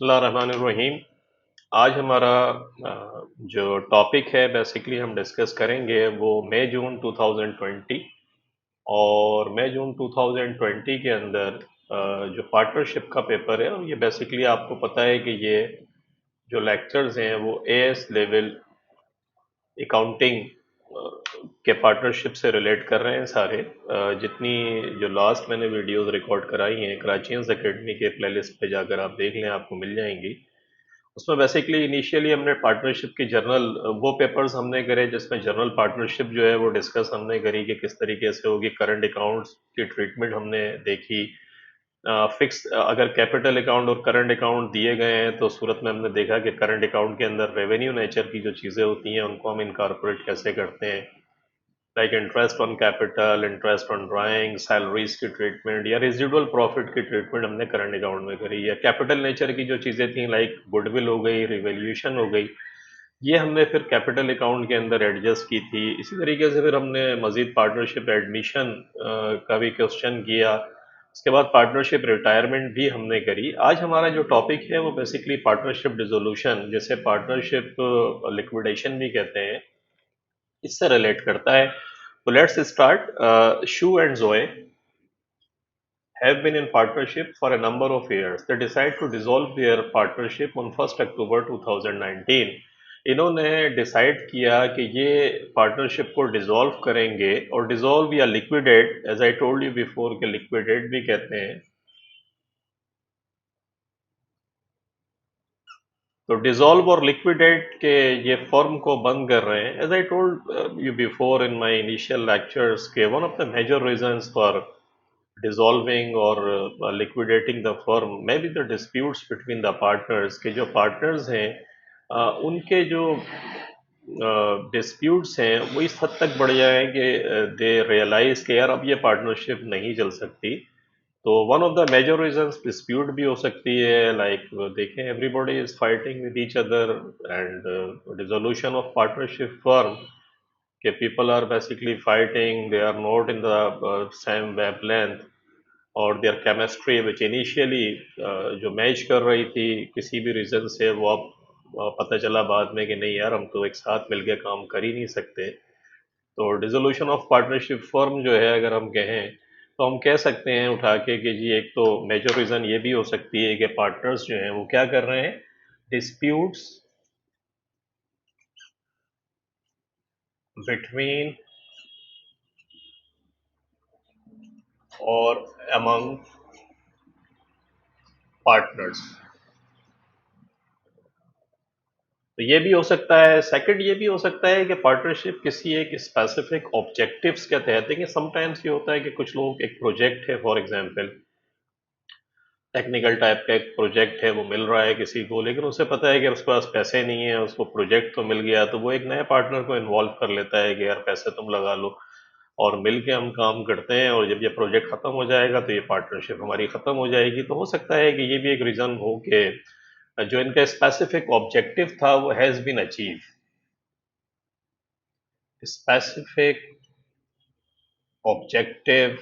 बिस्मिल्लाहिर्रहमानिर्रहीम। आज हमारा जो टॉपिक है बेसिकली हम डिस्कस करेंगे वो मई जून 2020 और मई जून 2020 के अंदर जो पार्टनरशिप का पेपर है। और ये बेसिकली आपको पता है कि ये जो लेक्चर्स हैं वो एएस लेवल अकाउंटिंग के पार्टनरशिप से रिलेट कर रहे हैं सारे। जितनी जो लास्ट मैंने वीडियोस रिकॉर्ड कराई हैं कराचियंस एकेडमी के प्लेलिस्ट पे जाकर आप देख लें, आपको मिल जाएंगी। उसमें बेसिकली इनिशियली हमने पार्टनरशिप की जर्नल वो पेपर्स हमने करे जिसमें जर्नल पार्टनरशिप जो है वो डिस्कस हमने करी कि किस तरीके से होगी। करंट अकाउंट्स की ट्रीटमेंट हमने देखी। फिक्स अगर कैपिटल अकाउंट और करंट अकाउंट दिए गए हैं तो सूरत में हमने देखा कि करंट अकाउंट के अंदर रेवेन्यू नेचर की जो चीज़ें होती हैं उनको हम इनकॉर्पोरेट कैसे करते हैं, like interest on capital, interest on drawing, salaries की ट्रीटमेंट या रेजिडुअल प्रॉफिट की ट्रीटमेंट हमने करंट अकाउंट में करी। या कैपिटल नेचर की जो चीज़ें थी लाइक गुडविल हो गई, रिवैल्यूएशन हो गई, ये हमने फिर कैपिटल अकाउंट के अंदर एडजस्ट की थी। इसी तरीके से फिर हमने मजीद पार्टनरशिप एडमिशन का भी क्वेश्चन किया। उसके बाद पार्टनरशिप रिटायरमेंट भी हमने करी। आज हमारा जो टॉपिक है वो बेसिकली पार्टनरशिप डिसोल्यूशन, जिसे पार्टनरशिप लिक्विडेशन भी कहते हैं, इससे रिलेट करता है। तो let's start. Shoe and Joe have been in partnership for a number of years. They decide to dissolve their partnership on 1st October 2019. इन्होंने डिसाइड किया कि ये पार्टनरशिप को डिसॉल्व करेंगे, और डिसॉल्व या liquidate, as I told you before के liquidate भी कहते हैं। तो डिसॉल्व और लिक्विडेट के ये फर्म को बंद कर रहे हैं। As I told you before in my initial lectures के one of the major reasons for dissolving or liquidating the firm may be the disputes between the partners, के जो partners हैं उनके जो डिस्प्यूट्स हैं वो इस हद तक बढ़ जाए कि दे रियलाइज कि यार अब ये पार्टनरशिप नहीं चल सकती। तो one of the major reasons dispute भी हो सकती है, लाइक देखें everybody is fighting with each other and dissolution of partnership firm के people are basically fighting, they are not in the same wavelength, और देयर केमिस्ट्री विच इनिशियली जो match कर रही थी किसी भी रीज़न से, वो अब पता चला बाद में कि नहीं यार हम तो एक साथ मिलकर काम कर ही नहीं सकते। तो डिसोल्यूशन ऑफ पार्टनरशिप फर्म जो है अगर हम कहें तो हम कह सकते हैं उठा के कि जी एक तो मेजर रीज़न ये भी हो सकती है कि पार्टनर्स जो हैं वो क्या कर रहे हैं, डिस्प्यूट्स बिटवीन और अमंग पार्टनर्स। तो ये भी हो सकता है। सेकंड ये भी हो सकता है कि पार्टनरशिप किसी एक स्पेसिफिक ऑब्जेक्टिव्स के तहत है। कि समटाइम्स ये होता है कि कुछ लोग, एक प्रोजेक्ट है फॉर एग्जांपल, टेक्निकल टाइप का एक प्रोजेक्ट है, वो मिल रहा है किसी को, लेकिन उसे पता है कि उसके पास पैसे नहीं है, उसको प्रोजेक्ट तो मिल गया, तो वो एक नए पार्टनर को इन्वॉल्व कर लेता है कि यार पैसे तुम लगा लो और मिल के हम काम करते हैं, और जब ये प्रोजेक्ट खत्म हो जाएगा तो ये पार्टनरशिप हमारी खत्म हो जाएगी। तो हो सकता है कि ये भी एक रीजन हो कि जो इनका स्पेसिफिक ऑब्जेक्टिव था वो has been achieve. specific objective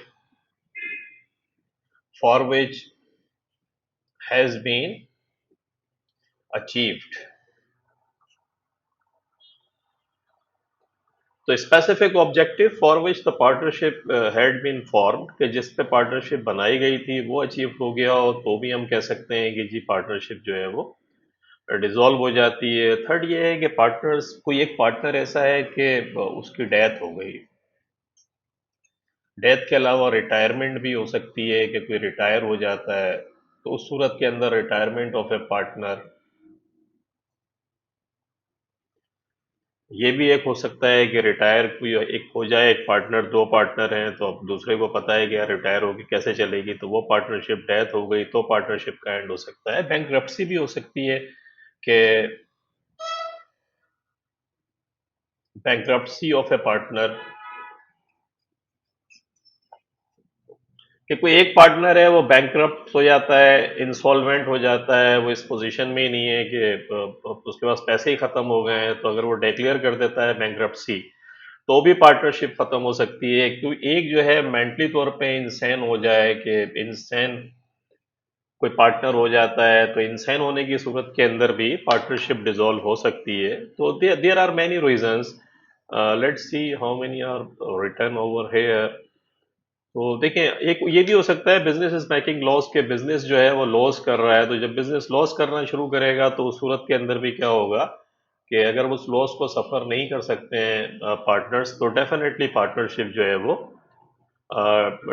for which has been achieved। तो specific objective for which the partnership had been formed, कि जिस पे पार्टनरशिप बनाई गई थी वो अचीव हो गया, और तो भी हम कह सकते हैं कि जी पार्टनरशिप जो है वो डिसॉल्व हो जाती है। थर्ड ये है कि पार्टनर्स, कोई एक पार्टनर ऐसा है कि उसकी डेथ हो गई। डेथ के अलावा रिटायरमेंट भी हो सकती है कि कोई रिटायर हो जाता है, तो उस सूरत के अंदर रिटायरमेंट ऑफ ए पार्टनर, ये भी एक हो सकता है कि रिटायर कोई एक हो जाए, एक पार्टनर, दो पार्टनर हैं तो अब दूसरे को पता है कि यार रिटायर होगी कैसे चलेगी, तो वो पार्टनरशिप डेथ हो गई तो पार्टनरशिप का एंड हो सकता है। बैंकरप्सी भी हो सकती है कि बैंकरप्सी ऑफ ए पार्टनर, कि कोई एक पार्टनर है वो बैंकरप्ट हो जाता है, इंसॉल्वेंट हो जाता है, वो इस पोजीशन में ही नहीं है कि उसके पास पैसे ही खत्म हो गए हैं, तो अगर वो डिक्लेयर कर देता है बैंकरप्सी तो भी पार्टनरशिप खत्म हो सकती है। क्योंकि एक जो है मेंटली तौर पे इंसान हो जाए कि इंसान कोई पार्टनर हो जाता है तो इंसान होने की सूरत के अंदर भी पार्टनरशिप डिसॉल्व हो सकती है। तो there are many reasons. Let's see how many are return over here. तो देखें, एक ये भी हो सकता है बिजनेस इज मेकिंग लॉस, के बिजनेस जो है वो लॉस कर रहा है। तो जब बिजनेस लॉस करना शुरू करेगा तो उस सूरत के अंदर भी क्या होगा कि अगर वो उस लॉस को सफर नहीं कर सकते हैं पार्टनर्स, तो डेफिनेटली पार्टनरशिप जो है वो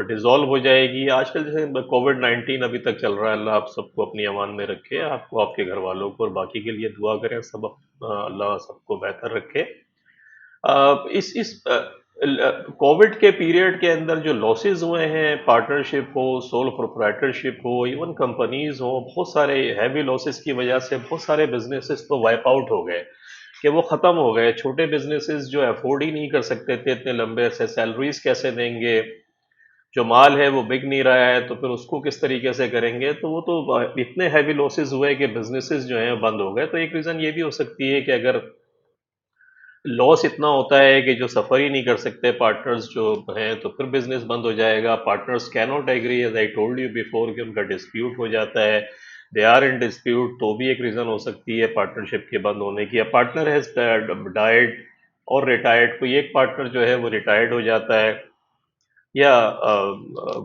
डिसॉल्व हो जाएगी। आजकल जैसे कोविड-19 अभी तक चल रहा है, अल्लाह आप सबको अपनी अमान में रखे, आपको, आपके घर वालों को और बाकी के लिए दुआ करें, सब अल्लाह सबको बेहतर रखे। इस कोविड के पीरियड के अंदर जो लॉसेस हुए हैं, पार्टनरशिप हो, सोल प्रोप्राइटरशिप हो, इवन कंपनीज हो, बहुत सारे हैवी लॉसेस की वजह से बहुत सारे बिजनेसेस तो वाइप आउट हो गए, कि वो खत्म हो गए। छोटे बिजनेसेस जो अफोर्ड ही नहीं कर सकते थे इतने लंबे से, सैलरीज कैसे देंगे, जो माल है वो बिक नहीं रहा है, तो फिर उसको किस तरीके से करेंगे। तो वो तो इतने हैवी लॉसेस हुए कि बिजनेसेस जो हैं बंद हो गए। तो एक रीज़न ये भी हो सकती है कि अगर लॉस इतना होता है कि जो सफ़र ही नहीं कर सकते पार्टनर्स जो हैं, तो फिर बिजनेस बंद हो जाएगा। Partners can not agree, as I told you before, कि उनका डिस्प्यूट हो जाता है, दे आर इन डिस्प्यूट, तो भी एक रीज़न हो सकती है पार्टनरशिप के बंद होने की। पार्टनर हैज़ डाइड और रिटायर्ड, कोई एक पार्टनर जो है वो रिटायर्ड हो जाता है, या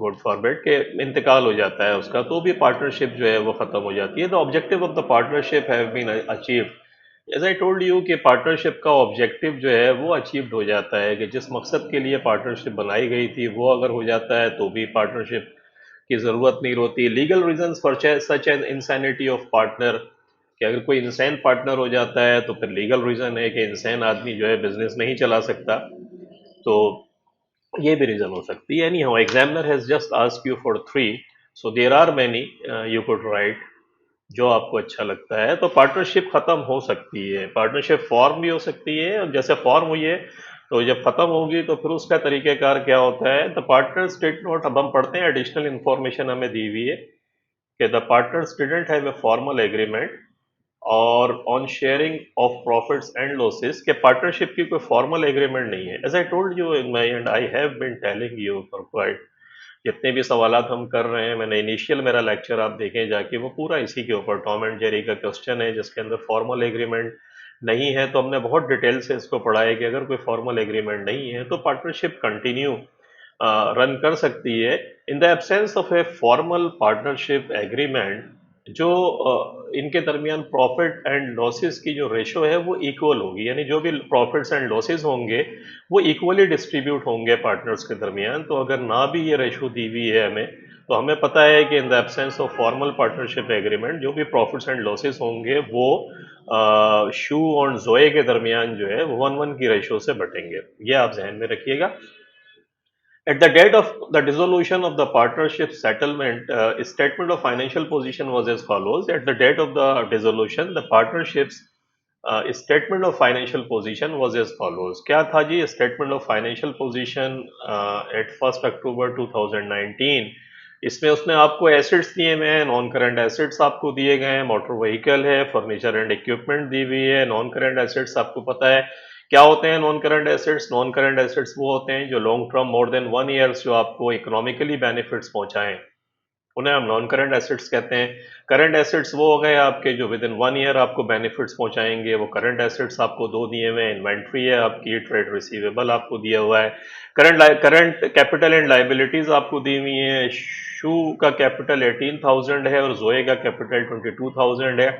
गॉड फॉरबिड के इंतकाल हो जाता है उसका, तो भी पार्टनरशिप जो है वो ख़त्म हो जाती है। The objective of the partnership have been achieved. As I told you कि पार्टनरशिप का ऑब्जेक्टिव जो है वो अचीव्ड हो जाता है, कि जिस मकसद के लिए पार्टनरशिप बनाई गई थी वो अगर हो जाता है तो भी पार्टनरशिप की ज़रूरत नहीं होती। Legal reasons for such as insanity of partner, कि अगर कोई इंसान पार्टनर हो जाता है तो फिर लीगल रीज़न है कि इंसान आदमी जो है बिजनेस नहीं चला सकता। तो ये भी रीजन हो सकती है। Anyhow, examiner has just ask you for three, so there are many, you could write जो आपको अच्छा लगता है। तो पार्टनरशिप खत्म हो सकती है, पार्टनरशिप फॉर्म भी हो सकती है, और जैसे फॉर्म हुई है तो जब खत्म होगी तो फिर उसका तरीकेकार क्या होता है। द पार्टनर्स डिड नॉट, अब हम पढ़ते हैं एडिशनल इंफॉर्मेशन हमें दी हुई है कि the partners didn't have a formal agreement और on sharing of profits and losses, के पार्टनरशिप की कोई फॉर्मल एग्रीमेंट नहीं है। As I told you in my and I have been telling you for quite, जितने भी सवालात हम कर रहे हैं, मैंने इनिशियल मेरा लेक्चर आप देखें जाके, वो पूरा इसी के ऊपर टॉम एंड जेरी का क्वेश्चन है जिसके अंदर फॉर्मल एग्रीमेंट नहीं है। तो हमने बहुत डिटेल से इसको पढ़ा है कि अगर कोई फॉर्मल एग्रीमेंट नहीं है तो पार्टनरशिप कंटिन्यू रन कर सकती है। In the absence of a formal partnership agreement, जो इनके दरमियान प्रॉफिट एंड लॉसेस की जो रेशो है वो इक्वल होगी, यानी जो भी प्रॉफिट्स एंड लॉसेस होंगे वो इक्वली डिस्ट्रीब्यूट होंगे पार्टनर्स के दरमियान। तो अगर ना भी ये रेशो दी हुई है हमें, तो हमें पता है कि in the absence of formal partnership agreement जो भी प्रॉफिट्स एंड लॉसेस होंगे वो शू और जोए के दरमियान जो है वो 1:1 की रेशो से बटेंगे। ये आप जहन में रखिएगा। At the date of the dissolution of the partnership settlement, statement of financial position was as follows. At the date of the dissolution, the partnership's statement of financial position was as follows. क्या था जी statement of financial position at 1st October 2019? इसमें उसने आपको assets दिए हुए हैं, non current assets आपको दिए गए हैं, मोटर व्हीकल है, फर्नीचर एंड इक्विपमेंट दी हुई है। नॉन करंट एसेट्स आपको पता है क्या होते हैं। Non current assets, non current assets वो होते हैं जो long term more than 1 years जो आपको इकोनॉमिकली बेनिफिट्स पहुंचाएं, उन्हें हम नॉन करंट एसेट्स कहते हैं। करंट एसेट्स वो हो गए आपके जो विद इन 1 ईयर आपको बेनिफिट्स पहुंचाएंगे, वो करंट एसेट्स आपको दो दिए हुए हैं। इन्वेंट्री है आपकी, ट्रेड रिसीवेबल आपको दिया हुआ है, करंट कैपिटल एंड लाइबिलिटीज आपको दी हुई है। शू का कैपिटल 18,000 है और जोए का कैपिटल 22,000 है।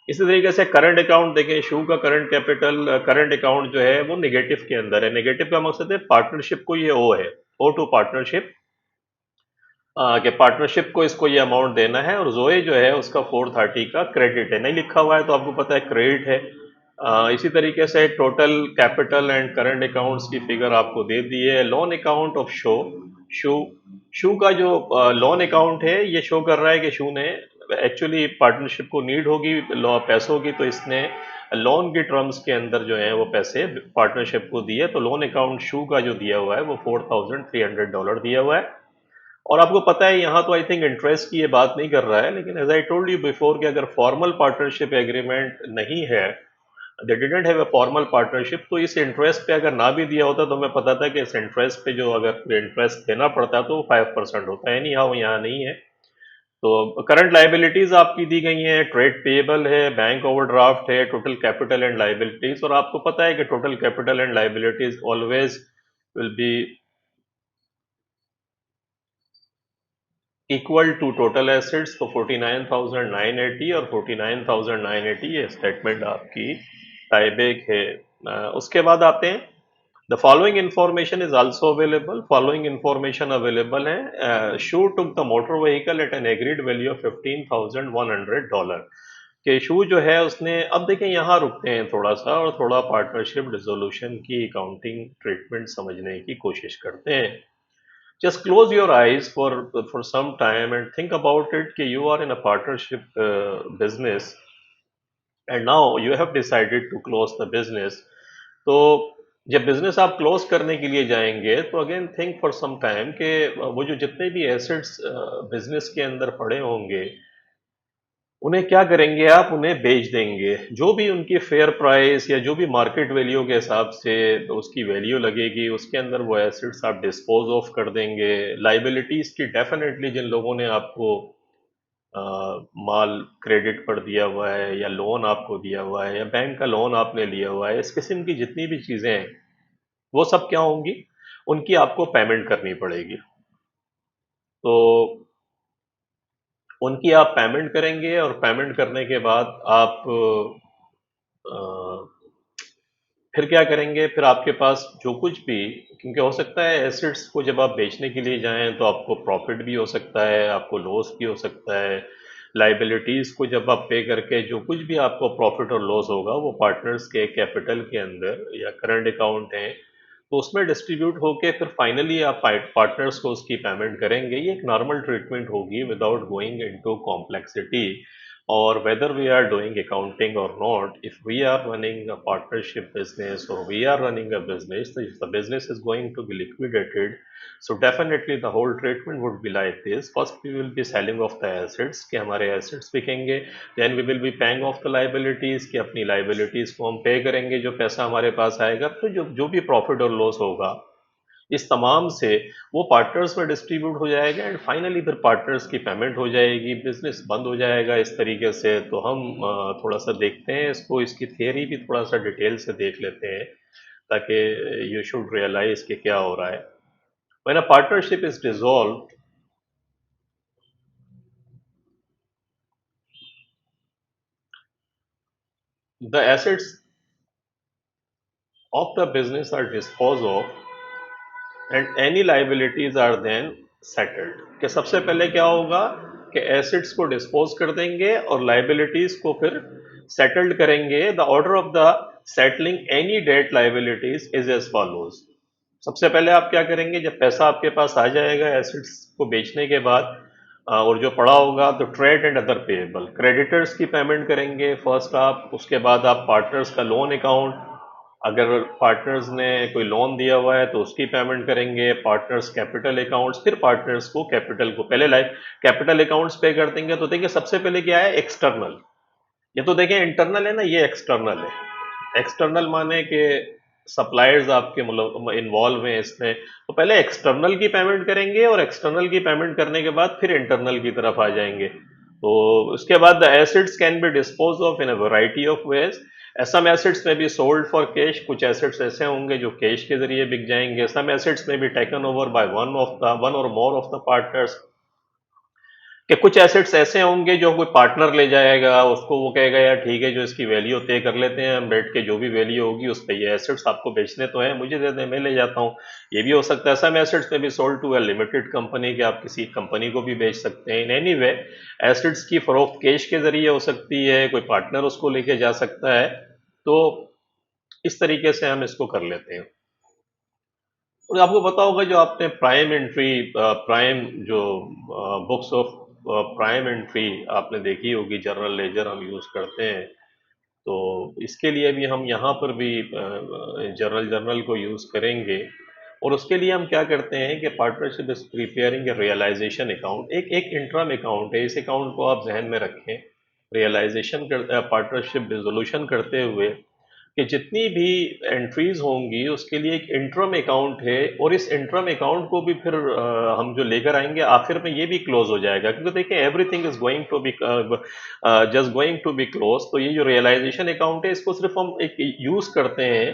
इसी तरीके से करंट अकाउंट देखें, शू का करंट कैपिटल, करंट अकाउंट जो है वो नेगेटिव के अंदर है। नेगेटिव का मकसद है पार्टनरशिप को ये ओ है, ओ टू पार्टनरशिप, कि पार्टनरशिप को इसको ये अमाउंट देना है। और जोए जो है उसका 430 का क्रेडिट है, नहीं लिखा हुआ है तो आपको पता है क्रेडिट है। इसी तरीके से total capital and current accounts की फिगर आपको दे दी है। लोन अकाउंट ऑफ शो, शू शू का जो लोन अकाउंट है ये शो कर रहा है कि शू ने एक्चुअली पार्टनरशिप को नीड होगी पैसों की, तो इसने लोन के टर्म्स के अंदर जो है वो पैसे पार्टनरशिप को दिए। तो लोन अकाउंट शू का जो दिया हुआ है वो $4,300 दिया हुआ है। और आपको पता है यहाँ तो आई थिंक इंटरेस्ट की ये बात नहीं कर रहा है, लेकिन as I told you before कि अगर फॉर्मल पार्टनरशिप एग्रीमेंट नहीं है, they didn't have a formal partnership, तो इस इंटरेस्ट पे अगर ना भी दिया होता तो हमें पता था कि इस इंटरेस्ट पे जो अगर इंटरेस्ट देना पड़ता तो वो 5% होता है। नहीं, हाँ, वो यहाँ नहीं है। तो करंट लाइबिलिटीज आपकी दी गई हैं, ट्रेड पेएबल है, बैंक ओवरड्राफ्ट है, टोटल कैपिटल एंड लाइबिलिटीज। और आपको पता है कि total capital and liabilities always will be equal to total assets. तो 49,980 और 49,980 ये स्टेटमेंट आपकी टाइबेक है। उसके बाद आते हैं, the following information is also available. Following information available है। Shu took the motor vehicle at an agreed value of $15,100 के शू जो है उसने, अब देखें यहाँ रुकते हैं थोड़ा सा और थोड़ा पार्टनरशिप डिसोल्यूशन की अकाउंटिंग ट्रीटमेंट समझने की कोशिश करते हैं। Just close your eyes for some time and think about it कि you are in a partnership business and now you have decided to close the business। तो जब बिजनेस आप क्लोज करने के लिए जाएंगे तो again think for some time कि वो जो जितने भी एसेट्स बिजनेस के अंदर पड़े होंगे उन्हें क्या करेंगे, आप उन्हें बेच देंगे। जो भी उनकी फेयर प्राइस या जो भी मार्केट वैल्यू के हिसाब से उसकी वैल्यू लगेगी उसके अंदर वो एसेट्स आप डिस्पोज ऑफ कर देंगे। लाइबिलिटीज की डेफिनेटली जिन लोगों ने आपको अ, माल क्रेडिट पर दिया हुआ है या लोन आपको दिया हुआ है या बैंक का लोन आपने लिया हुआ है, इस किस्म की जितनी भी चीजें हैं वो सब क्या होंगी, उनकी आपको पेमेंट करनी पड़ेगी। तो उनकी आप पेमेंट करेंगे और पेमेंट करने के बाद आप फिर क्या करेंगे, फिर आपके पास जो कुछ भी, क्योंकि हो सकता है एसेट्स को जब आप बेचने के लिए जाएं तो आपको प्रॉफिट भी हो सकता है, आपको लॉस भी हो सकता है। लाइबिलिटीज को जब आप पे करके जो कुछ भी आपको प्रॉफिट और लॉस होगा वो पार्टनर्स के कैपिटल के अंदर या करंट अकाउंट है तो उसमें डिस्ट्रीब्यूट होके फिर फाइनली आप पार्टनर्स को उसकी पेमेंट करेंगे। ये एक नॉर्मल ट्रीटमेंट होगी without going into complexity. or whether we are doing accounting or not, if we are running a partnership business or we are running a business, if the business is going to be liquidated, so definitely the whole treatment would be like this. First we will be selling off the assets कि हमारे assets बिकेंगे, then we will be paying off the liabilities कि अपनी liabilities को हम pay करेंगे, जो पैसा हमारे पास आएगा तो जो जो भी प्रॉफिट और लॉस होगा इस तमाम से वो पार्टनर्स में डिस्ट्रीब्यूट हो जाएगा एंड फाइनली फिर पार्टनर्स की पेमेंट हो जाएगी, बिजनेस बंद हो जाएगा इस तरीके से। तो हम थोड़ा सा देखते हैं इसको, इसकी थियरी भी थोड़ा सा डिटेल से देख लेते हैं ताकि यू शुड रियलाइज कि क्या हो रहा है। When a partnership is dissolve, the assets of the business are dispose of and any liabilities are then settled. कि सबसे पहले क्या होगा कि एसेट्स को डिस्पोज कर देंगे और लाइबिलिटीज को फिर सेटल्ड करेंगे। The order of the settling any debt liabilities is as follows. सबसे पहले आप क्या करेंगे, जब पैसा आपके पास आ जाएगा एसेट्स को बेचने के बाद और जो पड़ा होगा तो trade and other payable, creditors की पेमेंट करेंगे फर्स्ट आप। उसके बाद आप पार्टनर्स का लोन अकाउंट, अगर पार्टनर्स ने कोई लोन दिया हुआ है तो उसकी पेमेंट करेंगे। पार्टनर्स कैपिटल अकाउंट्स, फिर पार्टनर्स को कैपिटल को पहले लाइफ कैपिटल अकाउंट्स पे कर देंगे। तो देखिए सबसे पहले क्या है, एक्सटर्नल। ये तो देखें इंटरनल है ना, ये एक्सटर्नल है। एक्सटर्नल माने कि सप्लायर्स आपके मतलब इन्वॉल्व हैं इसमें, तो पहले एक्सटर्नल की पेमेंट करेंगे और एक्सटर्नल की पेमेंट करने के बाद फिर इंटरनल की तरफ आ जाएंगे। तो उसके बाद the assets can be dispose of in a variety of ways. Some assets may be sold for cash, कुछ एसेट्स ऐसे होंगे जो कैश के जरिए बिक जाएंगे। Some assets may be taken over by one or more of the partners, कि कुछ एसेट्स ऐसे होंगे जो कोई पार्टनर ले जाएगा, उसको वो कहेगा यार ठीक है जो इसकी वैल्यू तय कर लेते हैं हम बैठ के, जो भी वैल्यू होगी उस पर, ये एसेट्स आपको बेचने तो हैं, मुझे दे दें मैं ले जाता हूँ। ये भी हो सकता है। सम assets may be sold to a limited company, कि आप किसी कंपनी को भी बेच सकते हैं। इन एनी वे एसेट्स की फरोख्त कैश के जरिए हो सकती है, कोई पार्टनर उसको लेके जा सकता है। तो इस तरीके से हम इसको कर लेते हैं। और आपको पता होगा जो आपने प्राइम एंट्री, प्राइम जो बुक्स ऑफ प्राइम एंट्री आपने देखी होगी, जर्नल लेजर हम यूज करते हैं। तो इसके लिए भी हम यहाँ पर भी जर्नल को यूज करेंगे। और उसके लिए हम क्या करते हैं कि partnership is preparing a realization account, एक एक इंटरम अकाउंट है, इस अकाउंट को आप जहन में रखें। रियलाइजेशन कर पार्टनरशिप डिसोल्यूशन करते हुए कि जितनी भी एंट्रीज होंगी उसके लिए एक इंटरम अकाउंट है, और इस इंटरम अकाउंट को भी फिर हम जो लेकर आएंगे आखिर में ये भी क्लोज हो जाएगा, क्योंकि देखिए everything is going to be just going to be close. तो ये जो रियलाइजेशन अकाउंट है इसको सिर्फ हम एक यूज करते हैं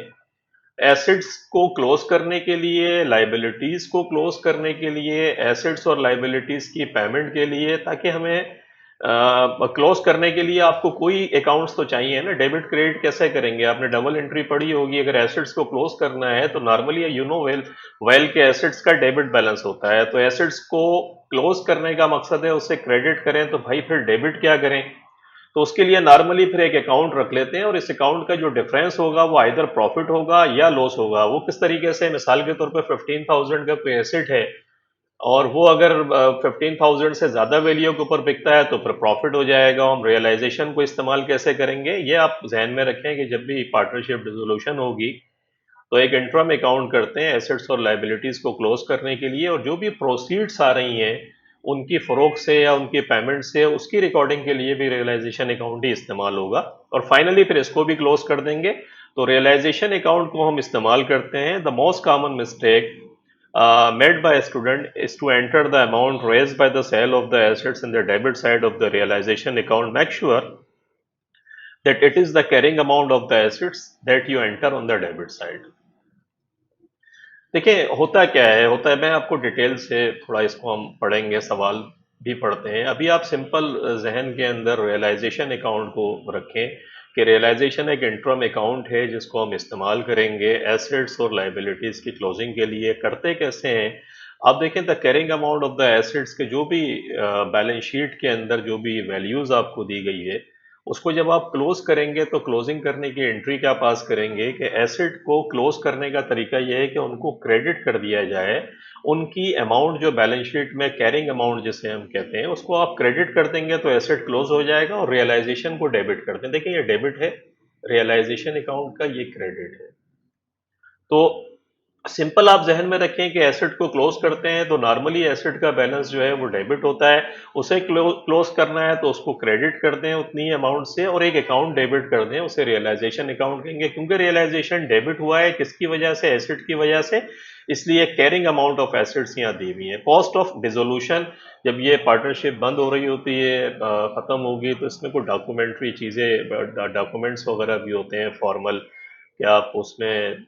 एसेट्स को क्लोज करने के लिए, लाइबिलिटीज को क्लोज करने के लिए, एसेट्स और लाइबिलिटीज की पेमेंट के लिए, ताकि हमें क्लोज करने के लिए आपको कोई अकाउंट्स तो चाहिए ना। डेबिट क्रेडिट कैसे करेंगे? आपने डबल एंट्री पढ़ी होगी। अगर एसेट्स को क्लोज करना है तो normally you know well well के एसेट्स का डेबिट बैलेंस होता है, तो एसेट्स को क्लोज करने का मकसद है उससे क्रेडिट करें, तो भाई फिर डेबिट क्या करें? तो उसके लिए नॉर्मली फिर एक अकाउंट रख लेते हैं, और इस अकाउंट का जो डिफरेंस होगा वो आइदर प्रॉफिट होगा या लॉस होगा। वो किस तरीके से? मिसाल के तौर पे 15,000 का कोई एसेट है और वो अगर 15,000 से ज्यादा वैल्यू के ऊपर बिकता है तो फिर प्रॉफिट हो जाएगा। हम रियलाइजेशन को इस्तेमाल कैसे करेंगे ये आप जहन में रखें कि जब भी पार्टनरशिप डिसोल्यूशन होगी तो एक इंटरम अकाउंट करते हैं एसेट्स और लाइबिलिटीज को क्लोज करने के लिए, और जो भी प्रोसीड्स आ रही हैं उनकी फरोख से या उनकी पेमेंट से उसकी रिकॉर्डिंग के लिए भी रियलाइजेशन अकाउंट ही इस्तेमाल होगा, और फाइनली फिर इसको भी क्लोज कर देंगे। तो रियलाइजेशन अकाउंट को हम इस्तेमाल करते हैं। The most common mistake made by a student is to enter the amount raised by the sale of the assets in the debit side of the realization account. Make sure that it is the carrying amount of the assets that you enter on the debit side. देखिए होता क्या है, होता है मैं आपको detail से थोड़ा इसको हम पढ़ेंगे, सवाल भी पढ़ते हैं। अभी आप सिंपल जहन के अंदर रियलाइजेशन अकाउंट को रखें कि रियलाइजेशन एक इंटरम अकाउंट है जिसको हम इस्तेमाल करेंगे एसेट्स और लाइबिलिटीज की क्लोजिंग के लिए। करते कैसे हैं आप देखें, the carrying amount of the assets के जो भी बैलेंस शीट के अंदर जो भी वैल्यूज आपको दी गई है उसको जब आप क्लोज करेंगे तो क्लोजिंग करने की एंट्री क्या पास करेंगे कि एसेट को क्लोज करने का तरीका यह है कि उनको क्रेडिट कर दिया जाए। उनकी अमाउंट जो बैलेंस शीट में कैरिंग अमाउंट जिसे हम कहते हैं उसको आप क्रेडिट कर देंगे तो एसेट क्लोज हो जाएगा, और रियलाइजेशन को डेबिट कर दें। देखिए ये डेबिट है, रियलाइजेशन अकाउंट का ये क्रेडिट है। तो सिंपल आप जहन में रखें कि एसेट को क्लोज करते हैं तो नॉर्मली एसेट का बैलेंस जो है वो डेबिट होता है। उसे क्लोज करना है तो उसको क्रेडिट कर दें उतनी अमाउंट से, और एक अकाउंट डेबिट कर दें, उसे रियलाइजेशन अकाउंट कहेंगे। क्योंकि रियलाइजेशन डेबिट हुआ है किसकी वजह से? एसेट की वजह से, इसलिए कैरिंग अमाउंट ऑफ एसेट्स यहाँ दी हुई है। कॉस्ट ऑफ डिसोल्यूशन, जब ये पार्टनरशिप बंद हो रही होती है, खत्म होगी, तो इसमें कोई डॉक्यूमेंट्री चीजें, डॉक्यूमेंट्स वगैरह भी होते हैं फॉर्मल, कि आप उसमें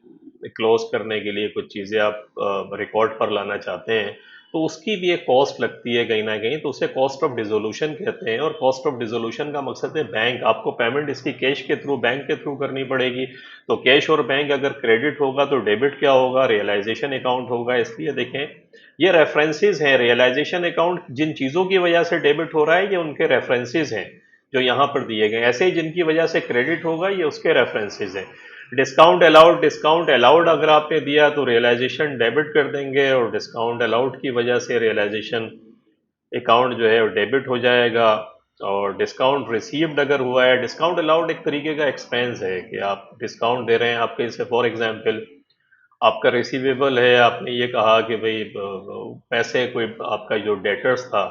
क्लोज करने के लिए कुछ चीज़ें आप रिकॉर्ड पर लाना चाहते हैं, तो उसकी भी एक कॉस्ट लगती है कहीं ना कहीं, तो उसे कॉस्ट ऑफ डिसोल्यूशन कहते हैं। और कॉस्ट ऑफ डिसोल्यूशन का मकसद है बैंक आपको पेमेंट इसकी कैश के थ्रू, बैंक के थ्रू करनी पड़ेगी। तो कैश और बैंक अगर क्रेडिट होगा तो डेबिट क्या होगा? रियलाइजेशन अकाउंट होगा। इसलिए देखें ये रेफरेंसेस हैं। रियलाइजेशन अकाउंट जिन चीज़ों की वजह से डेबिट हो रहा है ये उनके रेफरेंसेस हैं जो यहाँ पर दिए गए। ऐसे ही जिनकी वजह से क्रेडिट होगा ये उसके रेफरेंसेस हैं। डिस्काउंट अलाउड अगर आपने दिया तो रियलाइजेशन डेबिट कर देंगे, और डिस्काउंट अलाउड की वजह से रियलाइजेशन अकाउंट जो है वो डेबिट हो जाएगा। और डिस्काउंट रिसीव्ड अगर हुआ है, डिस्काउंट अलाउड एक तरीके का एक्सपेंस है कि आप डिस्काउंट दे रहे हैं आपके से। फॉर एग्जांपल आपका रिसीवेबल है, आपने ये कहा कि भाई पैसे, कोई आपका जो डेटर्स था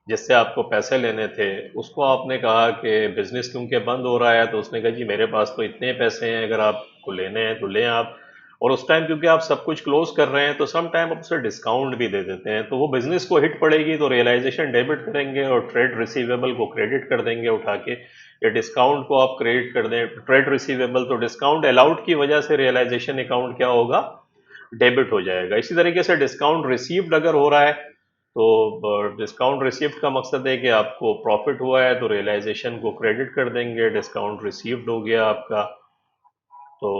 जिससे आपको पैसे लेने थे उसको आपने कहा कि बिजनेस क्योंकि बंद हो रहा है, तो उसने कहा जी मेरे पास तो इतने पैसे हैं, अगर आपको लेने हैं तो लें आप। और उस टाइम क्योंकि आप सब कुछ क्लोज कर रहे हैं तो सम टाइम आप उसे डिस्काउंट भी दे देते हैं, तो वो बिजनेस को हिट पड़ेगी, तो रियलाइजेशन डेबिट करेंगे और ट्रेड रिसीवेबल को क्रेडिट कर देंगे उठा के। या डिस्काउंट को आप क्रेडिट कर दें, ट्रेड रिसीवेबल, तो डिस्काउंट अलाउड की वजह से रियलाइजेशन अकाउंट क्या होगा? डेबिट हो जाएगा। इसी तरीके से डिस्काउंट रिसीव्ड अगर हो रहा है तो डिस्काउंट रिसीव्ड का मकसद है कि आपको प्रॉफिट हुआ है तो रियलाइजेशन को क्रेडिट कर देंगे, डिस्काउंट रिसीव्ड हो गया आपका। तो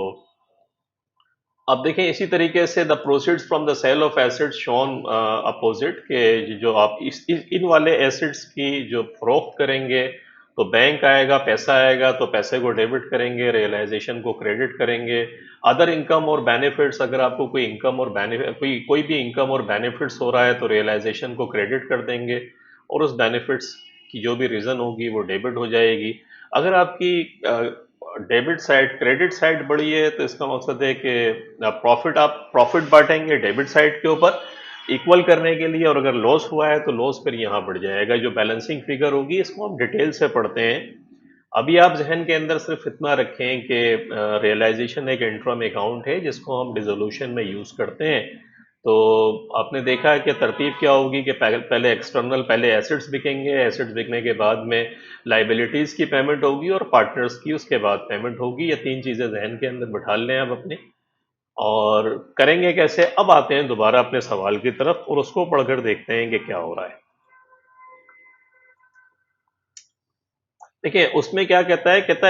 अब देखें इसी तरीके से the proceeds from the sale of assets shown opposite, के जो आप इन वाले एसेट्स की जो फरोख्त करेंगे तो बैंक आएगा, पैसा आएगा, तो पैसे को डेबिट करेंगे, रियलाइजेशन को क्रेडिट करेंगे। अदर इनकम और बेनिफिट्स, अगर आपको कोई इनकम और बेनिफिट, कोई भी इनकम और बेनिफिट्स हो रहा है तो रियलाइजेशन को क्रेडिट कर देंगे, और उस बेनिफिट्स की जो भी रीज़न होगी वो डेबिट हो जाएगी। अगर आपकी डेबिट साइड, क्रेडिट साइड बढ़ी है तो इसका मकसद है कि प्रॉफिट, आप प्रॉफिट बांटेंगे डेबिट साइड के ऊपर इक्वल करने के लिए, और अगर लॉस हुआ है तो लॉस फिर यहाँ बढ़ जाएगा। जो बैलेंसिंग फिगर होगी इसको हम डिटेल से पढ़ते हैं। अभी आप जहन के अंदर सिर्फ इतना रखें कि रियलाइजेशन एक इंट्रम अकाउंट है जिसको हम डिसोल्यूशन में यूज़ करते हैं। तो आपने देखा है कि तरतीब क्या होगी कि पहले एक्सटर्नल, पहले एसेट्स बिकेंगे, एसेट्स बिकने के बाद में लाइबिलिटीज़ की पेमेंट होगी और पार्टनर्स की उसके बाद पेमेंट होगी। ये तीन चीज़ें जहन के अंदर बिठा लें आप अपने। और करेंगे कैसे, अब आते हैं दोबारा अपने सवाल की तरफ और उसको पढ़कर देखते हैं कि क्या हो रहा है। देखिए उसमें क्या कहता है, कहता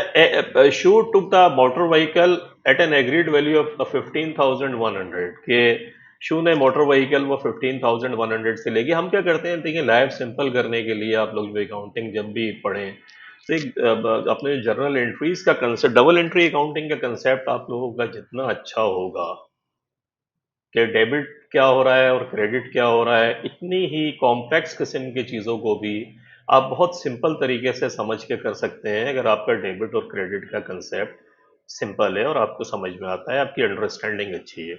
है Shu took the motor vehicle at an agreed value of 15,100 के शू ने मोटर व्हीकल वो 15,100 से लेगी। हम क्या करते हैं, देखिए लाइफ सिंपल करने के लिए आप लोग जो अकाउंटिंग जब भी पढ़ें तो एक अपने जर्नल एंट्रीज का कंसेप्ट, डबल एंट्री अकाउंटिंग का कंसेप्ट आप लोगों का जितना अच्छा होगा कि डेबिट क्या हो रहा है और क्रेडिट क्या हो रहा है, इतनी ही कॉम्प्लेक्स किस्म की चीज़ों को भी आप बहुत सिंपल तरीके से समझ के कर सकते हैं अगर आपका डेबिट और क्रेडिट का कंसेप्ट सिंपल है और आपको समझ में आता है, आपकी अंडरस्टैंडिंग अच्छी है।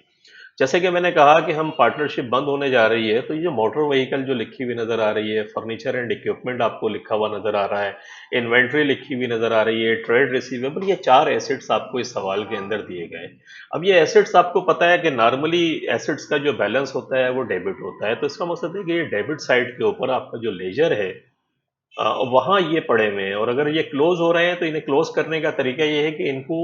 जैसे कि मैंने कहा कि हम पार्टनरशिप बंद होने जा रही है, तो ये मोटर व्हीकल जो लिखी हुई नजर आ रही है, फर्नीचर एंड इक्विपमेंट आपको लिखा हुआ नजर आ रहा है, इन्वेंट्री लिखी हुई नजर आ रही है, ट्रेड रिसीवेबल, ये चार एसेट्स आपको इस सवाल के अंदर दिए गए। अब ये एसेट्स आपको पता है कि नॉर्मली एसेट्स का जो बैलेंस होता है वो डेबिट होता है, तो इसका मतलब है कि ये डेबिट साइड के ऊपर आपका जो लेजर है वहाँ ये पड़े हुए हैं, और अगर ये क्लोज हो रहे हैं तो इन्हें क्लोज करने का तरीका ये है कि इनको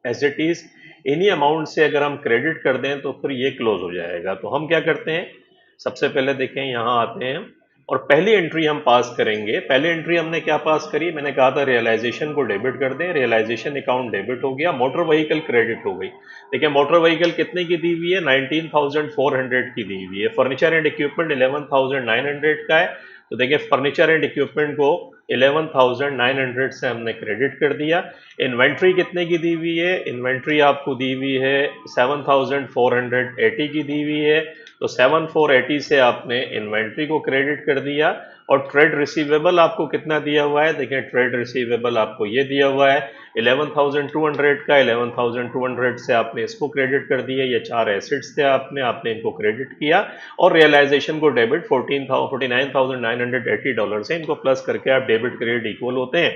एज इट इज इन्हीं अमाउंट से अगर हम क्रेडिट कर दें तो फिर ये क्लोज हो जाएगा। तो हम क्या करते हैं, सबसे पहले देखें यहाँ आते हैं और पहली एंट्री हम पास करेंगे। पहली एंट्री हमने क्या पास करी, मैंने कहा था रियलाइजेशन को डेबिट कर दें, रियलाइजेशन अकाउंट डेबिट हो गया, मोटर व्हीकल क्रेडिट हो गई। देखिए मोटर व्हीकल कितने की दी हुई है, 19,400 की दी हुई है। फर्नीचर एंड इक्विपमेंट 11,900 का है, तो देखिए फर्नीचर एंड इक्विपमेंट को 11,900 से हमने क्रेडिट कर दिया। इन्वेंट्री कितने की दी हुई है, इन्वेंट्री आपको दी हुई है 7,480 की दी हुई है, तो 7,480 से आपने इन्वेंट्री को क्रेडिट कर दिया। और ट्रेड रिसीवेबल आपको कितना दिया हुआ है, देखिए ट्रेड रिसीवेबल आपको ये दिया हुआ है 11,200 का, 11,200 से आपने इसको क्रेडिट कर दिया। ये चार एसेट्स थे, आपने इनको क्रेडिट किया और रियलाइजेशन को डेबिट 49,980 डॉलर से इनको प्लस करके आप डेबिट क्रेडिट इक्वल होते हैं।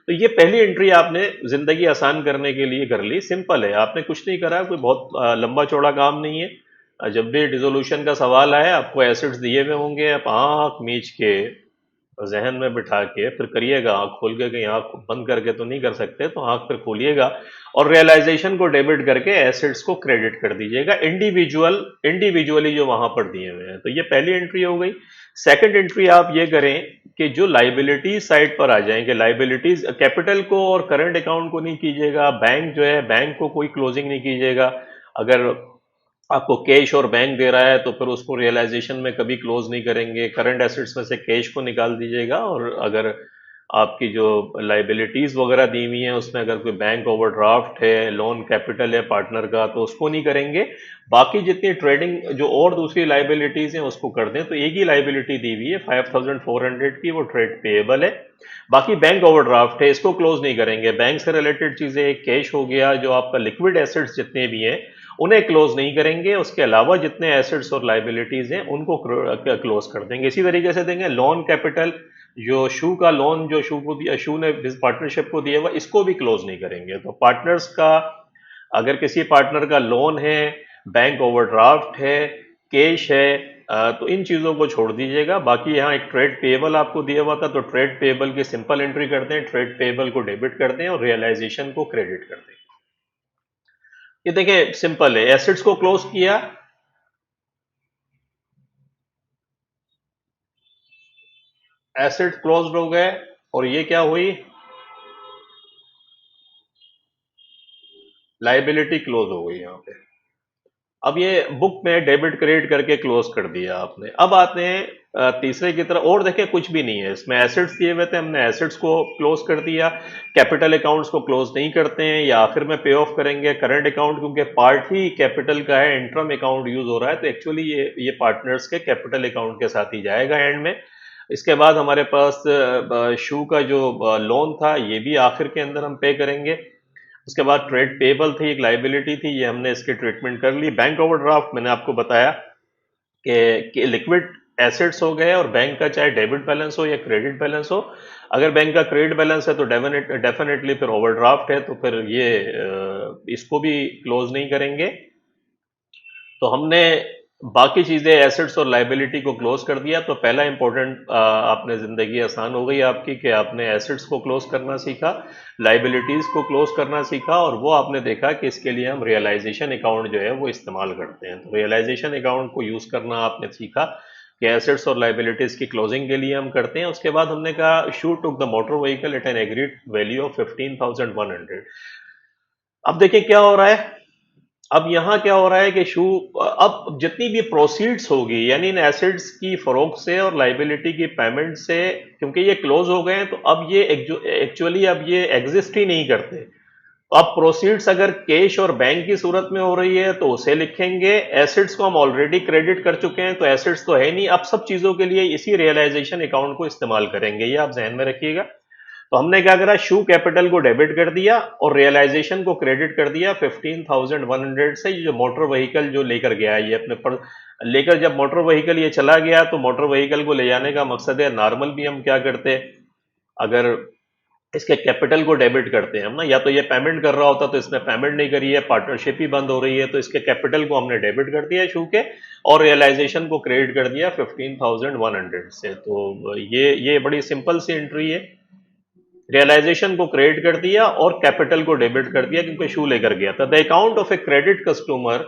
तो ये पहली एंट्री आपने जिंदगी आसान करने के लिए कर ली, सिंपल है, आपने कुछ नहीं करा, कोई बहुत लंबा चौड़ा काम नहीं है। जब भी डिसोल्यूशन का सवाल आए आपको एसेट्स दिए हुए होंगे, आप आंख मीच के जहन में बिठा के फिर करिएगा, आंख खोल के, कहीं आंख बंद करके तो नहीं कर सकते, तो आंख फिर खोलिएगा और रियलाइजेशन को डेबिट करके एसेट्स को क्रेडिट कर दीजिएगा इंडिविजुअली जो वहां पर दिए हुए हैं। तो ये पहली एंट्री हो गई। सेकंड एंट्री आप ये करें कि जो लाइबिलिटीज साइड पर आ जाएंगे, लाइबिलिटीज कैपिटल को और करंट अकाउंट को नहीं कीजिएगा, बैंक जो है बैंक को कोई क्लोजिंग नहीं कीजिएगा। अगर आपको कैश और बैंक दे रहा है तो फिर उसको रियलाइजेशन में कभी क्लोज नहीं करेंगे, करंट एसेट्स में से कैश को निकाल दीजिएगा। और अगर आपकी जो लाइबिलिटीज वगैरह दी हुई हैं उसमें अगर कोई बैंक ओवरड्राफ्ट है, लोन कैपिटल है पार्टनर का, तो उसको नहीं करेंगे। बाकी जितनी ट्रेडिंग जो और दूसरी लाइबिलिटीज हैं उसको कर दें। तो एक ही लाइबिलिटी दी हुई है 5,400 की, वो ट्रेड पेएबल है। बाकी बैंक ओवरड्राफ्ट है, इसको क्लोज नहीं करेंगे। बैंक से रिलेटेड चीजें, कैश हो गया, जो आपका लिक्विड एसेट्स जितने भी हैं उन्हें क्लोज नहीं करेंगे। उसके अलावा जितने एसेट्स और लाइबिलिटीज हैं उनको क्लोज कर देंगे। इसी तरीके से देंगे लोन कैपिटल, जो शू का लोन जो शू को दिया, शू ने इस पार्टनरशिप को दिया हुआ, इसको भी क्लोज नहीं करेंगे। तो पार्टनर्स का, अगर किसी पार्टनर का लोन है, बैंक ओवरड्राफ्ट है, कैश है, तो इन चीजों को छोड़ दीजिएगा। बाकी यहाँ एक ट्रेड पेएबल आपको दिया हुआ था, तो ट्रेड पेएबल की सिंपल एंट्री कर दें, ट्रेड पेएबल को डेबिट कर दें और रियलाइजेशन को क्रेडिट कर दें। ये देखिए सिंपल है, एसेट्स को क्लोज किया, एसेट क्लोज हो गए और ये क्या हुई, लाइबिलिटी क्लोज हो गई यहाँ पे। अब ये बुक में डेबिट क्रेडिट करके क्लोज कर दिया आपने। अब आते हैं तीसरे की तरफ, और देखें कुछ भी नहीं है इसमें, एसेट्स दिए हुए थे, हमने एसेट्स को क्लोज कर दिया। कैपिटल अकाउंट्स को क्लोज नहीं करते हैं, या आखिर में पे ऑफ करेंगे करंट अकाउंट, क्योंकि पार्ट ही कैपिटल का है, इंटरम अकाउंट यूज हो रहा है, तो एक्चुअली ये पार्टनर्स के कैपिटल अकाउंट के साथ ही जाएगा एंड में। इसके बाद हमारे पास शू का जो लोन था ये भी आखिर के अंदर हम पे करेंगे। उसके बाद ट्रेड पेबल थी, एक लाइबिलिटी थी, ये हमने इसकी ट्रीटमेंट कर ली। बैंक ओवरड्राफ्ट मैंने आपको बताया कि लिक्विड एसेट्स हो गए, और बैंक का चाहे डेबिट बैलेंस हो या क्रेडिट बैलेंस हो, अगर बैंक का क्रेडिट बैलेंस है तो डेफिनेटली फिर ओवरड्राफ्ट है, तो फिर ये इसको भी क्लोज नहीं करेंगे। तो हमने बाकी चीजें एसेट्स और लाइबिलिटी को क्लोज कर दिया। तो पहला इंपॉर्टेंट, आपने जिंदगी आसान हो गई आपकी कि आपने एसेट्स को क्लोज करना सीखा, लाइबिलिटीज को क्लोज करना सीखा, और वो आपने देखा कि इसके लिए हम रियलाइजेशन अकाउंट जो है वो इस्तेमाल करते हैं। तो रियलाइजेशन अकाउंट को यूज करना आपने सीखा कि एसेट्स और लाइबिलिटीज की क्लोजिंग के लिए हम करते हैं। उसके बाद हमने कहा Shu took the motor vehicle at an agreed value of 15,100। अब देखिए क्या हो रहा है। अब यहाँ क्या हो रहा है कि अब जितनी भी प्रोसीड्स होगी, यानी इन एसेट्स की फरोख्त से और लाइबिलिटी की पेमेंट से, क्योंकि ये क्लोज हो गए हैं, तो अब ये एक्चुअली अब ये एग्जिस्ट ही नहीं करते। तो अब प्रोसीड्स अगर कैश और बैंक की सूरत में हो रही है तो उसे लिखेंगे। एसेट्स को हम ऑलरेडी क्रेडिट कर चुके हैं तो एसेट्स तो है नहीं। अब सब चीजों के लिए इसी रियलाइजेशन अकाउंट को इस्तेमाल करेंगे, ये आप ध्यान में रखिएगा। तो हमने क्या करा, शू कैपिटल को डेबिट कर दिया और रियलाइजेशन को क्रेडिट कर दिया 15,100 से। ये जो मोटर व्हीकल जो लेकर गया है, ये अपने पर लेकर, जब मोटर व्हीकल ये चला गया तो मोटर व्हीकल को ले जाने का मकसद है, नॉर्मल भी हम क्या करते हैं, अगर इसके कैपिटल को डेबिट करते हैं हम ना, या तो ये पेमेंट कर रहा होता तो इसने पेमेंट नहीं करी है, पार्टनरशिप ही बंद हो रही है, तो इसके कैपिटल को हमने डेबिट कर दिया शू के, और रियलाइजेशन को क्रेडिट कर दिया 15,100 से। तो ये बड़ी सिंपल सी एंट्री है। रियलाइजेशन को क्रेडिट कर दिया और कैपिटल को डेबिट कर दिया क्योंकि शू लेकर गया था। The account of a credit customer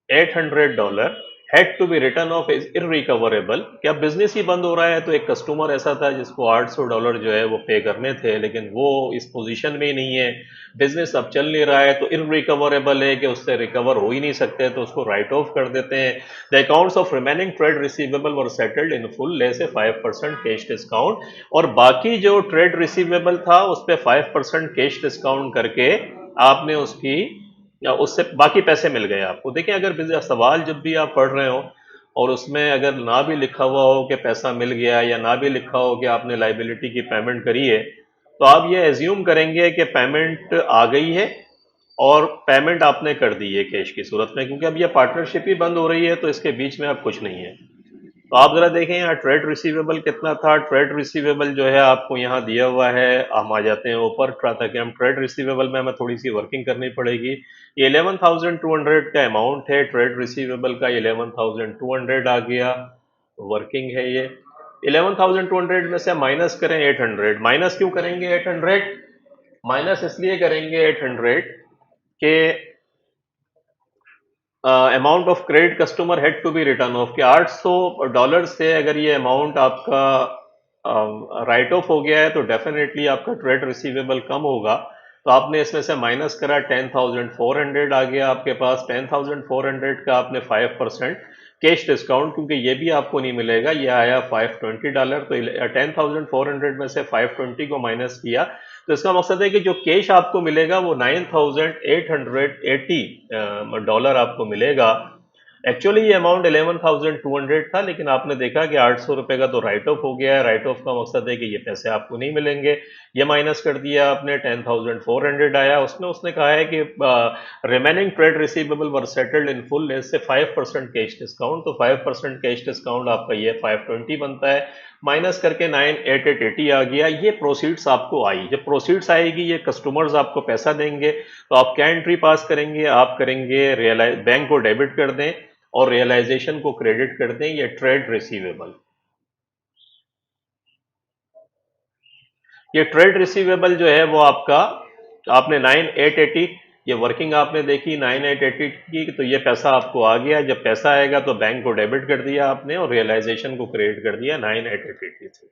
$800 had to be written off is irrecoverable. क्या बिजनेस ही बंद हो रहा है, तो एक कस्टमर ऐसा था जिसको $800 जो है वो पे करने थे, लेकिन वो इस पोजीशन में ही नहीं है, बिजनेस अब चल नहीं रहा है, तो इरिकवरेबल है कि उससे रिकवर हो ही नहीं सकते, तो उसको राइट ऑफ कर देते हैं। The accounts of remaining trade receivable were settled in full less a 5% cash discount. और बाकी जो ट्रेड रिसीवेबल था उस पर 5% कैश डिस्काउंट करके आपने उसकी, या उससे बाकी पैसे मिल गए आपको। देखिए, अगर सवाल जब भी आप पढ़ रहे हो और उसमें अगर ना भी लिखा हुआ हो कि पैसा मिल गया, या ना भी लिखा हो कि आपने लाइबिलिटी की पेमेंट करी है, तो आप ये एज्यूम करेंगे कि पेमेंट आ गई है और पेमेंट आपने कर दी है कैश की सूरत में, क्योंकि अब ये पार्टनरशिप ही बंद हो रही है, तो इसके बीच में अब कुछ नहीं है। तो आप जरा देखें यहाँ ट्रेड रिसीवेबल कितना था। ट्रेड रिसीवेबल जो है आपको यहाँ दिया हुआ है, हम आ जाते हैं ऊपर, ताकि हम ट्रेड रिसीवेबल में हमें थोड़ी सी वर्किंग करनी पड़ेगी। ये 11,200 का अमाउंट है ट्रेड रिसीवेबल का, 11,200 आ गया, वर्किंग है ये। 11,200 में से माइनस करें 800। माइनस क्यों करेंगे 800? माइनस इसलिए करेंगे 800 के amount of credit customer had to be written off, कि $800 से अगर ये अमाउंट आपका राइट ऑफ हो गया है तो डेफिनेटली आपका ट्रेड रिसीवेबल कम होगा। तो आपने इसमें से माइनस करा, 10,400 आ गया आपके पास। 10,400 का आपने 5% कैश डिस्काउंट, क्योंकि ये भी आपको नहीं मिलेगा, ये आया $520। तो 10,400 में से 520 को माइनस किया, तो इसका मकसद है कि जो कैश आपको मिलेगा वो $9,880 आपको मिलेगा। एक्चुअली ये अमाउंट 11,200 था, लेकिन आपने देखा कि $800 का तो राइट ऑफ हो गया है। राइट ऑफ का मकसद है कि ये पैसे आपको नहीं मिलेंगे। ये माइनस कर दिया आपने, 10,400 आया। उसमें उसने कहा है कि remaining trade receivable were settled in full से 5% कैश डिस्काउंट। तो 5% कैश डिस्काउंट आपका ये 520 बनता है, माइनस करके 9,880 आ गया। ये प्रोसीड्स आपको आई। जब प्रोसीड्स आएगी, ये कस्टमर्स आपको पैसा देंगे, तो आप क्या एंट्री पास करेंगे, आप करेंगे रियलाइज, बैंक को डेबिट कर दें और रियलाइजेशन को क्रेडिट कर दें, ये ट्रेड रिसीवेबल। ये ट्रेड रिसीवेबल जो है वो आपका, आपने 9,880, ये वर्किंग आपने देखी 9,880 की, तो ये पैसा आपको आ गया। जब पैसा आएगा तो बैंक को डेबिट कर दिया आपने और रियलाइजेशन को क्रेडिट कर दिया 9,880 से।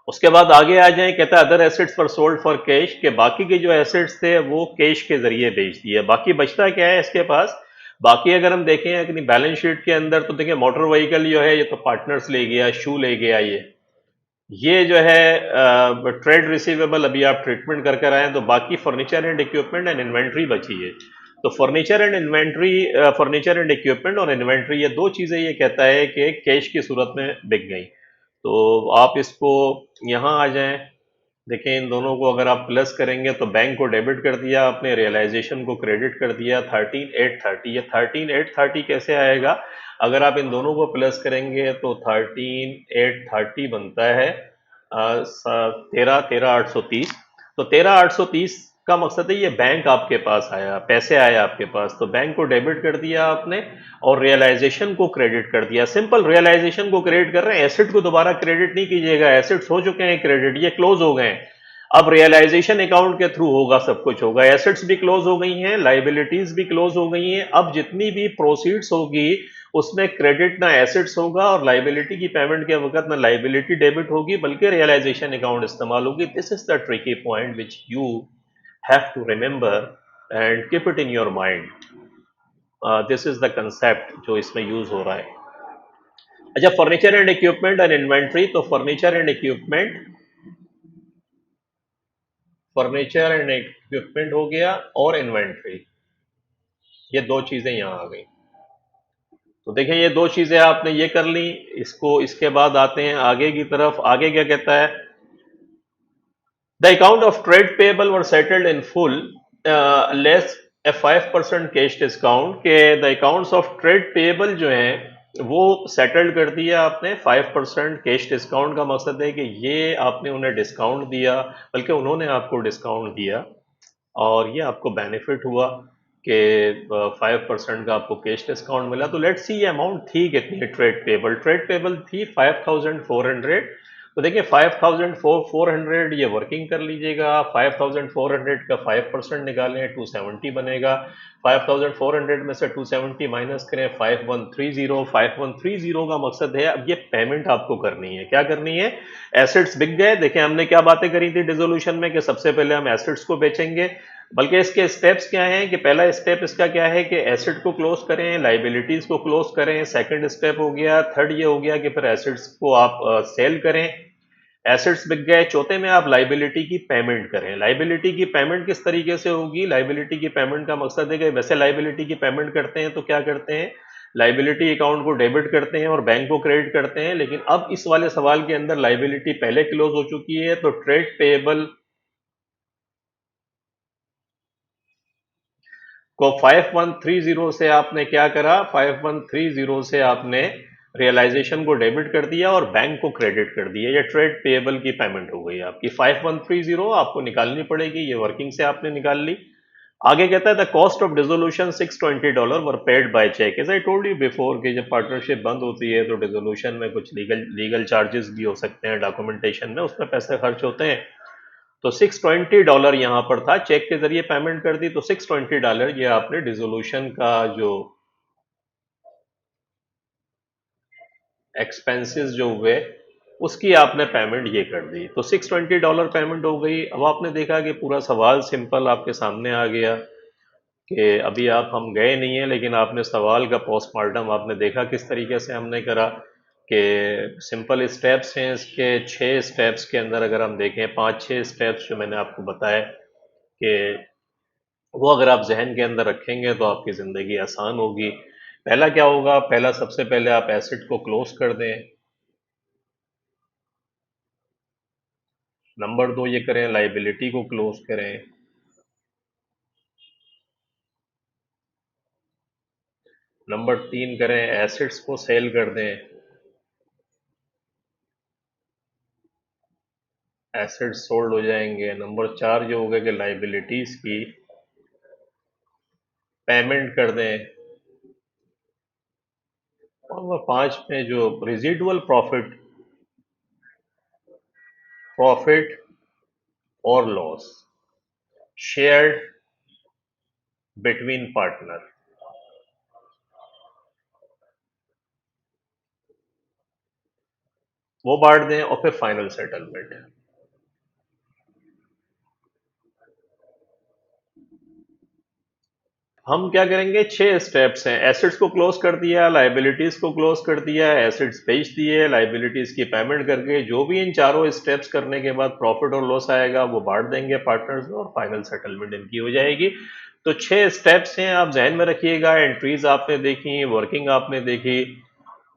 उसके बाद आगे आ जाए, कहता है अदर एसेट्स पर सोल्ड फॉर कैश, के बाकी के जो एसेट्स थे वो कैश के जरिए बेच दिए। बाकी बचता क्या है इसके पास? बाकी अगर हम देखें अपनी बैलेंस शीट के अंदर, तो देखिए मोटर व्हीकल जो है ये तो पार्टनर्स ले गया, शू ले गया, ये जो है ट्रेड रिसीवेबल अभी आप ट्रीटमेंट कर कर आए हैं। तो बाकी furniture and equipment and inventory बची है। तो furniture and inventory, furniture and equipment और इन्वेंट्री, ये दो चीजें ये कहता है कि कैश की सूरत में बिक गई। तो आप इसको यहाँ आ जाएं, देखें इन दोनों को अगर आप प्लस करेंगे तो बैंक को डेबिट कर दिया आपने, रियलाइजेशन को क्रेडिट कर दिया 13,830। ये 13,830 कैसे आएगा? अगर आप इन दोनों को प्लस करेंगे तो 13,830 बनता है 13 13,830। तो 13,830 का मकसद है ये बैंक आपके पास आया, पैसे आए आपके पास, तो बैंक को डेबिट कर दिया आपने और रियलाइजेशन को क्रेडिट कर दिया। सिंपल, रियलाइजेशन को क्रेडिट कर रहे हैं, एसेट को दोबारा क्रेडिट नहीं कीजिएगा, एसेट्स हो चुके हैं क्रेडिट, ये क्लोज हो गए हैं। अब रियलाइजेशन अकाउंट के थ्रू होगा, सब कुछ होगा, एसेट्स भी क्लोज हो गई हैं, लाइबिलिटीज भी क्लोज हो गई हैं। अब जितनी भी प्रोसीड्स होगी उसमें क्रेडिट ना एसेट्स होगा और लाइबिलिटी की पेमेंट के वक्त ना लाइबिलिटी डेबिट होगी बल्कि रियलाइजेशन अकाउंट इस्तेमाल होगी। This is the tricky point which you have to remember and keep it in your mind. This is the concept जो इसमें यूज हो रहा है। अच्छा, furniture and equipment and inventory. तो फर्नीचर एंड इक्विपमेंट हो गया और इन्वेंट्री, ये दो चीजें यहां आ गई। तो देखिए ये दो चीजें आपने ये कर ली, इसको इसके बाद आते हैं आगे की तरफ। आगे क्या कहता है? The account of trade payable were settled in full less a 5% cash discount, के the accounts of trade payable जो हैं वो सेटल्ड कर दिया आपने 5% कैश डिस्काउंट। का मकसद है कि ये आपने उन्हें डिस्काउंट दिया, बल्कि उन्होंने आपको डिस्काउंट दिया और ये आपको बेनिफिट हुआ कि 5% का आपको कैश डिस्काउंट मिला। तो लेट्स सी ये अमाउंट थी कितनी? ट्रेड पेबल थी 5,400। तो देखिए 5,400 ये वर्किंग कर लीजिएगा। 5,400 का 5% निकालें, 270 बनेगा। 5,400 में से 270 माइनस करें, 5,130। 5,130 का मकसद है अब ये पेमेंट आपको करनी है। क्या करनी है? एसेट्स बिक गए। देखिए हमने क्या बातें करी थी डिसोल्यूशन में कि सबसे पहले हम एसेट्स को बेचेंगे, बल्कि इसके स्टेप्स क्या हैं कि पहला स्टेप इसका क्या है कि एसेट को क्लोज करें, लाइबिलिटीज को क्लोज करें। सेकंड स्टेप हो गया, थर्ड ये हो गया कि फिर एसेट्स को आप सेल करें। एसेट्स बिक गए। चौथे में आप लाइबिलिटी की पेमेंट करें। लाइबिलिटी की पेमेंट किस तरीके से होगी? लाइबिलिटी की पेमेंट का मकसद है कि वैसे लाइबिलिटी की पेमेंट करते हैं तो क्या करते हैं? लाइबिलिटी अकाउंट को डेबिट करते हैं और बैंक को क्रेडिट करते हैं। लेकिन अब इस वाले सवाल के अंदर लाइबिलिटी पहले क्लोज हो चुकी है, तो ट्रेड पेएबल को 5130 से आपने क्या करा? 5130 से आपने रियलाइजेशन को डेबिट कर दिया और बैंक को क्रेडिट कर दिया। ये ट्रेड पेएबल की पेमेंट हो गई आपकी। 5130 आपको निकालनी पड़ेगी, ये वर्किंग से आपने निकाल ली। आगे कहता है the cost of dissolution $620 were paid by cheque. As I told you before कि जब पार्टनरशिप बंद होती है तो डिसोल्यूशन में कुछ लीगल चार्जेस भी हो सकते हैं, डॉक्यूमेंटेशन में उसमें पैसे खर्च होते हैं। तो $620 यहां पर था, चेक के जरिए पेमेंट कर दी। तो $620 ये आपने डिसोल्यूशन का जो एक्सपेंसेस जो हुए उसकी आपने पेमेंट ये कर दी। तो $620 पेमेंट हो गई। अब आपने देखा कि पूरा सवाल सिंपल आपके सामने आ गया कि अभी आप हम गए नहीं हैं, लेकिन आपने सवाल का पोस्टमार्टम आपने देखा किस तरीके से हमने करा कि सिंपल स्टेप्स हैं इसके। 6 स्टेप्स के अंदर अगर हम देखें, 5-6 स्टेप्स जो मैंने आपको बताए कि वो अगर आप जहन के अंदर रखेंगे तो आपकी ज़िंदगी आसान होगी। पहला क्या होगा? पहला, सबसे पहले आप एसेट को क्लोज कर दें। नंबर 2 ये करें, लाइबिलिटी को क्लोज करें। नंबर 3 करें, एसेट्स को सेल कर दें। एसेट्स सोल्ड हो जाएंगे। नंबर 4 जो होगा कि लाइबिलिटीज की पेमेंट कर दें। और नंबर 5 में जो रिजिडुअल प्रॉफिट प्रॉफिट और लॉस शेयर्ड बिटवीन पार्टनर, वो बांट दें और फिर फाइनल सेटलमेंट। हम क्या करेंगे? 6 स्टेप्स हैं। एसेट्स को क्लोज कर दिया, लाइबिलिटीज को क्लोज कर दिया, एसेट्स बेच दिए, लाइबिलिटीज की पेमेंट करके जो भी इन चारों स्टेप्स करने के बाद प्रॉफिट और लॉस आएगा वो बांट देंगे पार्टनर्स में और फाइनल सेटलमेंट इनकी हो जाएगी। तो 6 स्टेप्स हैं, आप जहन में रखिएगा। एंट्रीज आपने देखी, वर्किंग आपने देखी,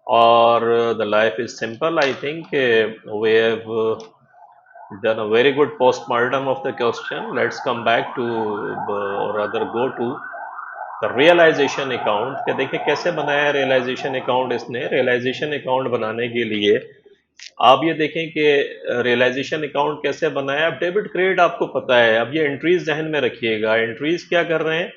और the life is simple. I think we have done a very good postmortem of the question. Let's come back to, or rather go to realization account. क्या देखिए कैसे बनाया रियलाइजेशन अकाउंट इसने। रियलाइजेशन अकाउंट बनाने के लिए आप ये देखें कि रियलाइजेशन अकाउंट कैसे बनाया। अब डेबिट क्रेडिट आपको पता है, अब ये एंट्रीज जहन में रखिएगा। एंट्रीज क्या कर रहे हैं,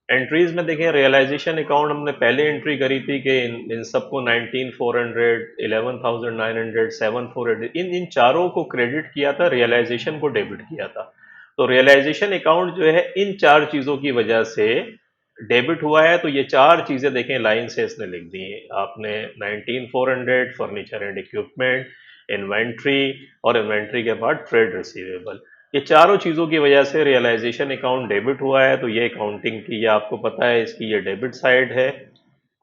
एंट्रीज में देखें रियलाइजेशन अकाउंट हमने पहले एंट्री करी थी कि इन सबको 19,400, 11,900, 7,400, इन चारों को क्रेडिट किया था, रियलाइजेशन को डेबिट किया था। तो रियलाइजेशन अकाउंट जो है इन चार चीजों की वजह से डेबिट हुआ है। तो ये चार चीजें देखें लाइन से इसने लिख दी हैं आपने, 19,400 फर्नीचर एंड इक्विपमेंट, इन्वेंट्री, और इन्वेंट्री के बाद ट्रेड रिसीवेबल। ये चारों चीजों की वजह से रियलाइजेशन अकाउंट डेबिट हुआ है। तो ये अकाउंटिंग की, ये आपको पता है, इसकी ये डेबिट साइड है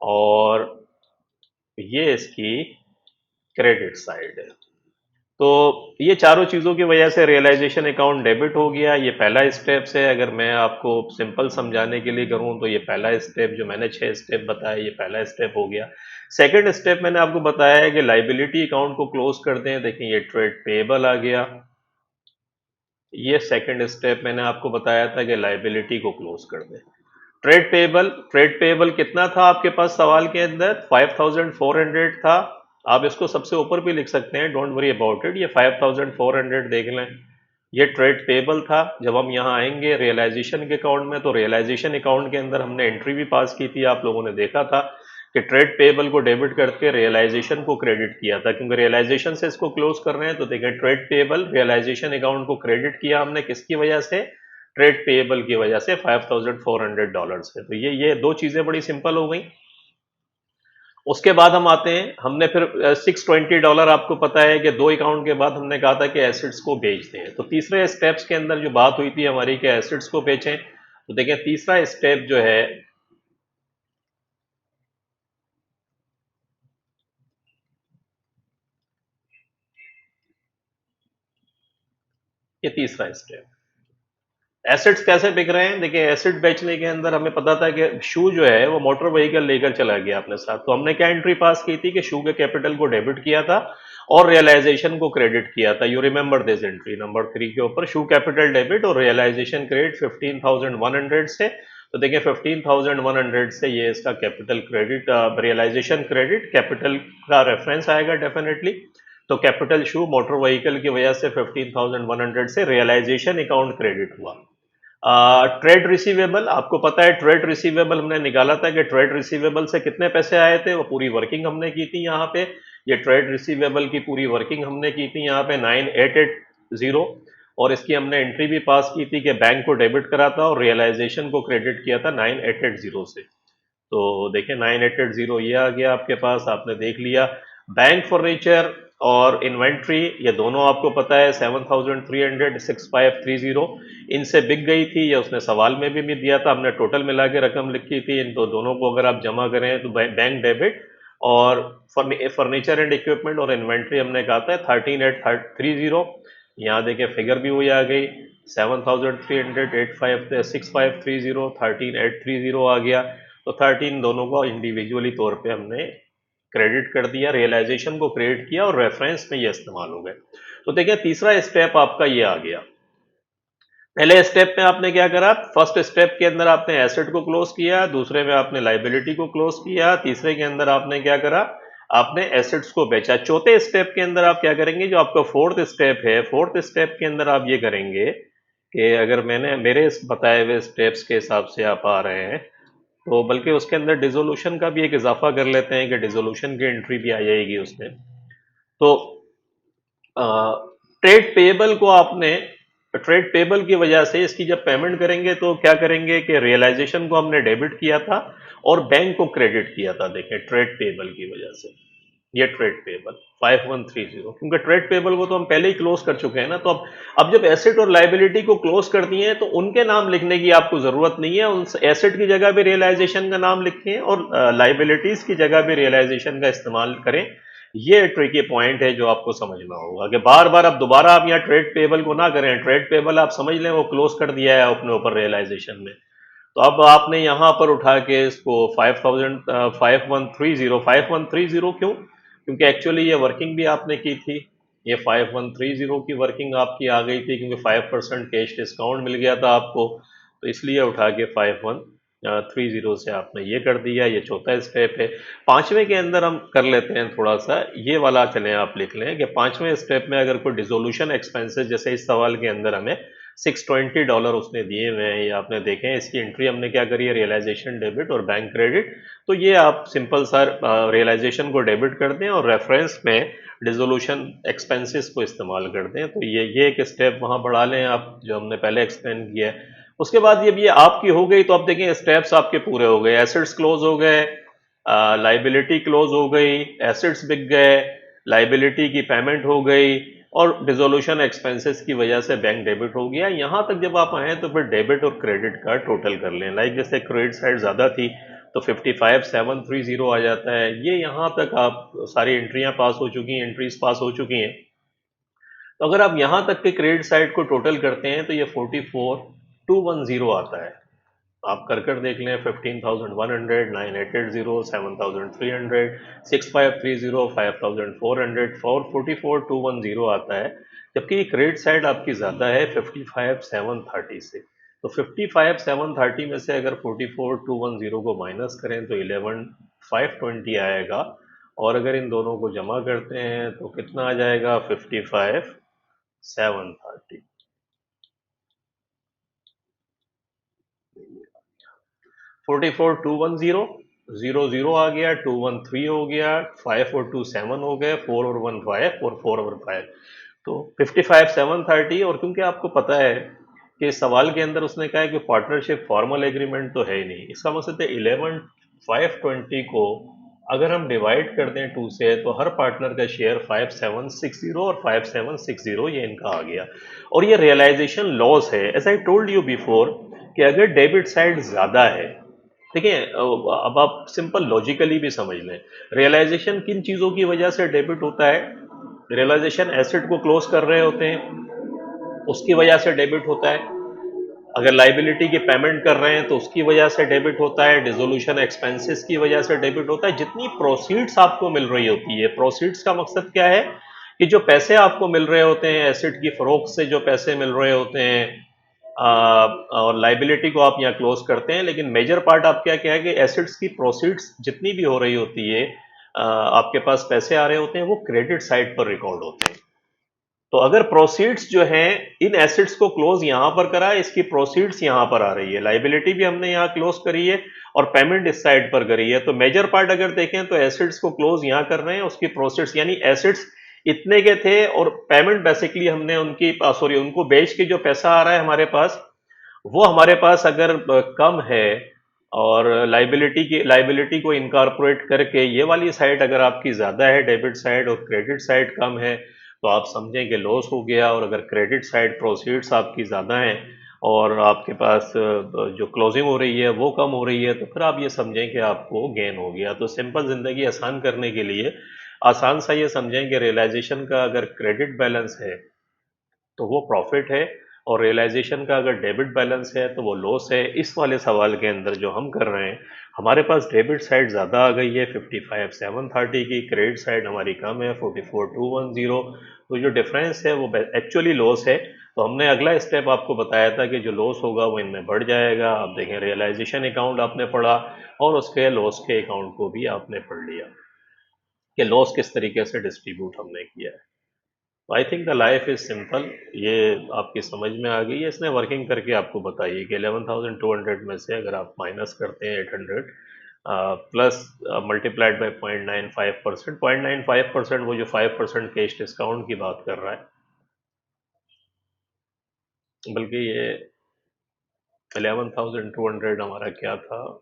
और ये इसकी क्रेडिट साइड है। तो ये चारों चीजों की वजह से रियलाइजेशन अकाउंट डेबिट हो गया। ये पहला स्टेप है। अगर मैं आपको सिंपल समझाने के लिए करूं तो ये पहला स्टेप, जो मैंने 6 स्टेप बताया, ये पहला स्टेप हो गया। सेकंड स्टेप मैंने आपको बताया है कि लाइबिलिटी अकाउंट को क्लोज कर दें। देखिए ये ट्रेड पेएबल आ गया। ये सेकंड स्टेप मैंने आपको बताया था कि लाइबिलिटी को क्लोज कर दें। ट्रेड पेएबल कितना था आपके पास सवाल के अंदर, 5,400 था। आप इसको सबसे ऊपर भी लिख सकते हैं, डोंट वरी अबाउट इट। ये 5,400 देख लें, ये ट्रेड पेएबल था। जब हम यहाँ आएंगे रियलाइजेशन के अकाउंट में, तो रियलाइजेशन अकाउंट के अंदर हमने एंट्री भी पास की थी, आप लोगों ने देखा था कि ट्रेड पेएबल को डेबिट करके रियलाइजेशन को क्रेडिट किया था, क्योंकि रियलाइजेशन से इसको क्लोज कर रहे हैं। तो देखें ट्रेड पेएबल रियलाइजेशन अकाउंट को क्रेडिट किया हमने, किसकी वजह से, ट्रेड पेएबल की वजह से, $5,400 से। तो ये दो चीजें बड़ी सिंपल हो गई। उसके बाद हम आते हैं, हमने फिर $620, आपको पता है कि दो अकाउंट के बाद हमने कहा था कि एसेट्स को बेच दें। तो तीसरे स्टेप्स के अंदर जो बात हुई थी हमारी कि एसेट्स को बेचें, तो देखें तीसरा स्टेप जो है, ये तीसरा स्टेप, एसेट्स कैसे बिक रहे हैं। देखिए एसेट बेचने के अंदर हमें पता था कि शू जो है वो मोटर व्हीकल लेकर चला गया अपने साथ। तो हमने क्या एंट्री पास की थी कि शू के कैपिटल को डेबिट किया था और रियलाइजेशन को क्रेडिट किया था। You remember this entry number 3 के ऊपर, शू कैपिटल डेबिट और रियलाइजेशन क्रेडिट 15,100 से। तो देखिए 15,100 से ये इसका capital credit, realization credit, capital का रेफरेंस आएगा डेफिनेटली। तो कैपिटल शू मोटर व्हीकल की वजह से 15,100 से रियलाइजेशन अकाउंट क्रेडिट हुआ। ट्रेड रिसीवेबल, आपको पता है ट्रेड रिसीवेबल हमने निकाला था कि ट्रेड रिसीवेबल से कितने पैसे आए थे, वो पूरी वर्किंग हमने की थी यहाँ पे। ये ट्रेड रिसीवेबल की पूरी वर्किंग हमने की थी यहाँ पे 9,880, और इसकी हमने एंट्री भी पास की थी कि बैंक को डेबिट करा था और रियलाइजेशन को क्रेडिट किया था 9,880 से। तो देखिए 9,880 ये आ गया आपके पास, आपने देख लिया। बैंक फर्नीचर और इन्वेंट्री ये दोनों आपको पता है 7,300, 6,530 इनसे बिक गई थी। ये उसने सवाल में भी दिया था, हमने टोटल मिला के रकम लिखी थी। इन तो दोनों को अगर आप जमा करें तो बैंक डेबिट, और फर्नीचर एंड इक्विपमेंट और इन्वेंट्री हमने कहा था 13,830। यहाँ देखिए फिगर भी वही आ गई, 7,300, 6,530, 13,830 आ गया। तो 13 दोनों को इंडिविजुअली तौर पे हमने क्रेडिट कर दिया, रियलाइजेशन को क्रेडिट किया और रेफरेंस में ये इस्तेमाल हो गए। तो देखिए तीसरा स्टेप आपका ये आ गया। पहले स्टेप में आपने क्या करा, फर्स्ट स्टेप के अंदर आपने एसेट को क्लोज किया, दूसरे में आपने लाइबिलिटी को क्लोज किया, तीसरे के अंदर आपने क्या करा, आपने एसेट्स को बेचा। चौथे स्टेप के अंदर आप क्या करेंगे, जो आपका फोर्थ स्टेप है, फोर्थ स्टेप के अंदर आप ये करेंगे कि अगर मैंने मेरे इस बताए हुए स्टेप्स के हिसाब से आप आ रहे हैं, तो बल्कि उसके अंदर डिसोल्यूशन का भी एक इजाफा कर लेते हैं कि डिसोल्यूशन की एंट्री भी आ जाएगी उसमें। तो ट्रेड पेएबल को आपने, ट्रेड पेएबल की वजह से इसकी जब पेमेंट करेंगे तो क्या करेंगे कि रियलाइजेशन को हमने डेबिट किया था और बैंक को क्रेडिट किया था। देखें ट्रेड पेएबल की वजह से, ये ट्रेड पेएबल 5130, क्योंकि ट्रेड पेएबल को तो हम पहले ही क्लोज कर चुके हैं ना। तो अब जब एसेट और लाइबिलिटी को क्लोज कर दिए हैं तो उनके नाम लिखने की आपको जरूरत नहीं है। उन एसेट की जगह भी रियलाइजेशन का नाम लिखें और लाइबिलिटीज की जगह भी रियलाइजेशन का इस्तेमाल करें। ये ट्रिकी पॉइंट है जो आपको समझना होगा कि बार बार अब दोबारा आप यहाँ ट्रेड पेएबल को ना करें। ट्रेड पेएबल आप समझ लें वो क्लोज कर दिया है अपने ऊपर रियलाइजेशन में। तो अब आपने यहां पर उठा के इसको 5130 क्यों, क्योंकि एक्चुअली ये वर्किंग भी आपने की थी। ये 5130 की वर्किंग आपकी आ गई थी क्योंकि 5% कैश डिस्काउंट मिल गया था आपको, तो इसलिए उठा के 51 थ्री जीरो से आपने ये कर दिया, ये चौथा स्टेप है। पांचवें के अंदर हम कर लेते हैं थोड़ा सा ये वाला, चलें आप लिख लें कि पांचवें स्टेप में अगर कोई डिसोल्यूशन एक्सपेंसेस, जैसे इस सवाल के अंदर हमें $620 उसने दिए हुए हैं, ये आपने देखे हैं, इसकी एंट्री हमने क्या करी है, रियलाइजेशन डेबिट और बैंक क्रेडिट। तो ये आप सिंपल सा रियलाइजेशन को डेबिट कर दें और रेफरेंस में डिसोल्यूशन एक्सपेंसेस को इस्तेमाल कर दें। तो ये एक स्टेप वहां बढ़ा लें आप, जो हमने पहले एक्सप्लेन किया है। उसके बाद जब ये आपकी हो गई तो आप देखें स्टेप्स आपके पूरे हो गए, एसेट्स क्लोज हो गए, लाइबिलिटी क्लोज हो गई, एसेट्स बिक गए, लाइबिलिटी की पेमेंट हो गई, और डिसोल्यूशन एक्सपेंसेस की वजह से बैंक डेबिट हो गया। यहां तक जब आप आए तो फिर डेबिट और क्रेडिट का टोटल कर लें। लाइक जैसे क्रेडिट साइड ज्यादा थी तो 55,730 आ जाता है। ये यहां तक आप सारी एंट्रियां पास हो चुकी हैं, एंट्रीज पास हो चुकी हैं। तो अगर आप यहां तक के क्रेडिट साइड को टोटल करते हैं तो ये 44,210 आता है। आप कर देख लें, 15,100, 9,880, 7,300, 6,530, 5,400, 44,210 आता है। जबकि क्रेडिट साइड आपकी ज्यादा है 55,730 से। तो 55,730 में से अगर 44,210 को माइनस करें तो 11,520 आएगा। और अगर इन दोनों को जमा करते हैं तो कितना आ जाएगा, 55,730। 44,210, 00 आ गया, 213 हो गया, 5 और 2 7 हो गए, 4 और 1 5 और 4 और 5, तो 55,730। और क्योंकि आपको पता है कि सवाल के अंदर उसने कहा है कि पार्टनरशिप फॉर्मल एग्रीमेंट तो है ही नहीं, इसका मतलब है 11,520 को अगर हम डिवाइड कर दें 2 से तो हर पार्टनर का शेयर 5760 और 5760 ये इनका आ गया। और ये रियलाइजेशन लॉस है, as I told you before, कि अगर डेबिट साइड ज्यादा है, देखिए अब आप सिंपल लॉजिकली भी समझ लें, रियलाइजेशन किन चीजों की वजह से डेबिट होता है। रियलाइजेशन एसेट को क्लोज कर रहे होते हैं, उसकी वजह से डेबिट होता है। अगर लाइबिलिटी की पेमेंट कर रहे हैं तो उसकी वजह से डेबिट होता है। डिसोल्यूशन एक्सपेंसेस की वजह से डेबिट होता है। जितनी प्रोसीड्स आपको मिल रही होती है, प्रोसीड्स का मकसद क्या है कि जो पैसे आपको मिल रहे होते हैं एसेट की फरोख्त से, जो पैसे मिल रहे होते हैं, और लाइबिलिटी को आप यहाँ क्लोज करते हैं, लेकिन मेजर पार्ट आप क्या क्या है कि एसेट्स की प्रोसीड्स जितनी भी हो रही होती है, आपके पास पैसे आ रहे होते हैं, वो क्रेडिट साइड पर रिकॉर्ड होते हैं। तो अगर प्रोसीड्स जो हैं, इन एसेट्स को क्लोज यहां पर करा है, इसकी प्रोसीड्स यहां पर आ रही है, लाइबिलिटी भी हमने यहां क्लोज करी है और पेमेंट इस साइड पर करी है। तो मेजर पार्ट अगर देखें तो एसेट्स को क्लोज यहां कर रहे हैं, उसकी प्रोसीड्स यानी एसेट्स इतने के थे और पेमेंट बेसिकली हमने उनकी सॉरी उनको बेच के जो पैसा आ रहा है हमारे पास, वो हमारे पास अगर कम है, और लाइबिलिटी को इनकॉर्पोरेट करके ये वाली साइड अगर आपकी ज़्यादा है डेबिट साइड और क्रेडिट साइड कम है, तो आप समझें कि लॉस हो गया। और अगर क्रेडिट साइड प्रोसीड्स आपकी ज़्यादा हैं और आपके पास जो क्लोजिंग हो रही है वो कम हो रही है, तो फिर आप ये समझें कि आपको गेन हो गया। तो सिंपल ज़िंदगी आसान करने के लिए आसान सा ये समझें कि रियलाइजेशन का अगर क्रेडिट बैलेंस है तो वो प्रॉफिट है, और रियलाइजेशन का अगर डेबिट बैलेंस है तो वो लॉस है। इस वाले सवाल के अंदर जो हम कर रहे हैं, हमारे पास डेबिट साइड ज़्यादा आ गई है 55,730 की, क्रेडिट साइड हमारी कम है 44,210। तो जो डिफरेंस है वो एक्चुअली लॉस है। तो हमने अगला स्टेप आपको बताया था कि जो लॉस होगा वो इनमें बढ़ जाएगा। आप देखें रियलाइजेशन अकाउंट आपने पढ़ा और उसके लॉस के अकाउंट को भी आपने पढ़ लिया कि लॉस किस तरीके से डिस्ट्रीब्यूट हमने किया है। I think the life is simple, ये आपकी समझ में आ गई है। इसने वर्किंग करके आपको बताइए कि 11,200 में से अगर आप माइनस करते हैं 800 प्लस मल्टीप्लाइड बाई 0.95%, 0.95% वो जो 5% कैश डिस्काउंट की बात कर रहा है, बल्कि ये 11,200 हमारा क्या था,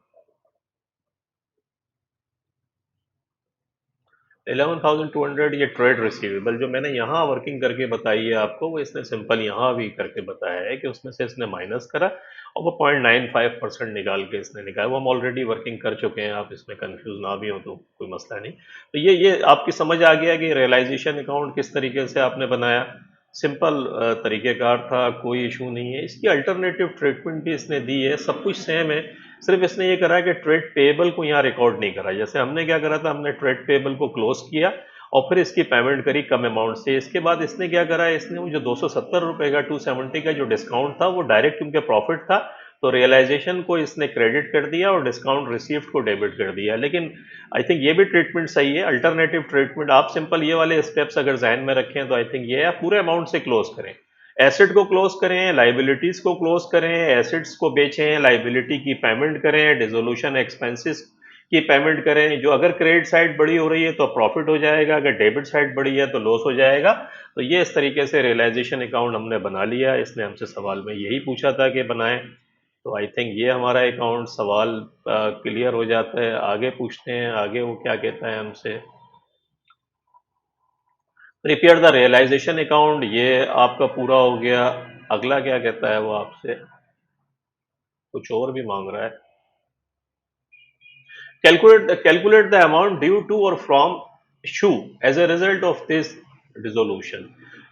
11,200 ये ट्रेड रिसीवेबल जो मैंने यहाँ वर्किंग करके बताई है आपको, वो इसने सिंपल यहाँ भी करके बताया है कि उसमें से इसने माइनस करा और वो 0.95% निकाल के इसने निकाला। वो हम ऑलरेडी वर्किंग कर चुके हैं, आप इसमें कंफ्यूज ना भी हो तो कोई मसला नहीं। तो ये आपकी समझ आ गया कि रियलाइजेशन अकाउंट किस तरीके से आपने बनाया। सिंपल तरीकेकार था, कोई इशू नहीं है। इसकी अल्टरनेटिव ट्रीटमेंट भी इसने दी है, सब कुछ सेम है। सिर्फ इसने ये करा कि ट्रेड पेबल को यहाँ रिकॉर्ड नहीं करा। जैसे हमने क्या करा था, हमने ट्रेड पेबल को क्लोज किया और फिर इसकी पेमेंट करी कम अमाउंट से। इसके बाद इसने क्या करा, इसने वो जो 270 रुपए का 270 का जो डिस्काउंट था वो डायरेक्ट क्योंकि प्रॉफिट था तो रियलाइजेशन को इसने क्रेडिट कर दिया और डिस्काउंट रिसीव्ड को डेबिट कर दिया। लेकिन आई थिंक ये भी ट्रीटमेंट सही है, अल्टरनेटिव ट्रीटमेंट। आप सिंपल ये वाले स्टेप्स अगर जहन में रखें तो आई थिंक ये है, पूरे अमाउंट से क्लोज करें, एसेट को क्लोज करें, लाइबिलिटीज को क्लोज करें, एसेट्स को बेचें, लाइबिलिटी की पेमेंट करें, डिसोल्यूशन एक्सपेंसेस की पेमेंट करें। जो अगर क्रेडिट साइड बड़ी हो रही है तो प्रॉफिट हो जाएगा, अगर डेबिट साइड बड़ी है तो लॉस हो जाएगा। तो ये इस तरीके से रियलाइजेशन अकाउंट हमने बना लिया। इसने हमसे सवाल में यही पूछा था कि बनाएं, तो आई थिंक ये हमारा अकाउंट सवाल क्लियर हो जाता है। आगे पूछते हैं, आगे वो क्या कहता है हमसे। प्रिपेयर द रियलाइजेशन अकाउंट, ये आपका पूरा हो गया। अगला क्या कहता है वो आपसे, कुछ और भी मांग रहा है। Calculate the amount due to or from SHU as a result of this dissolution।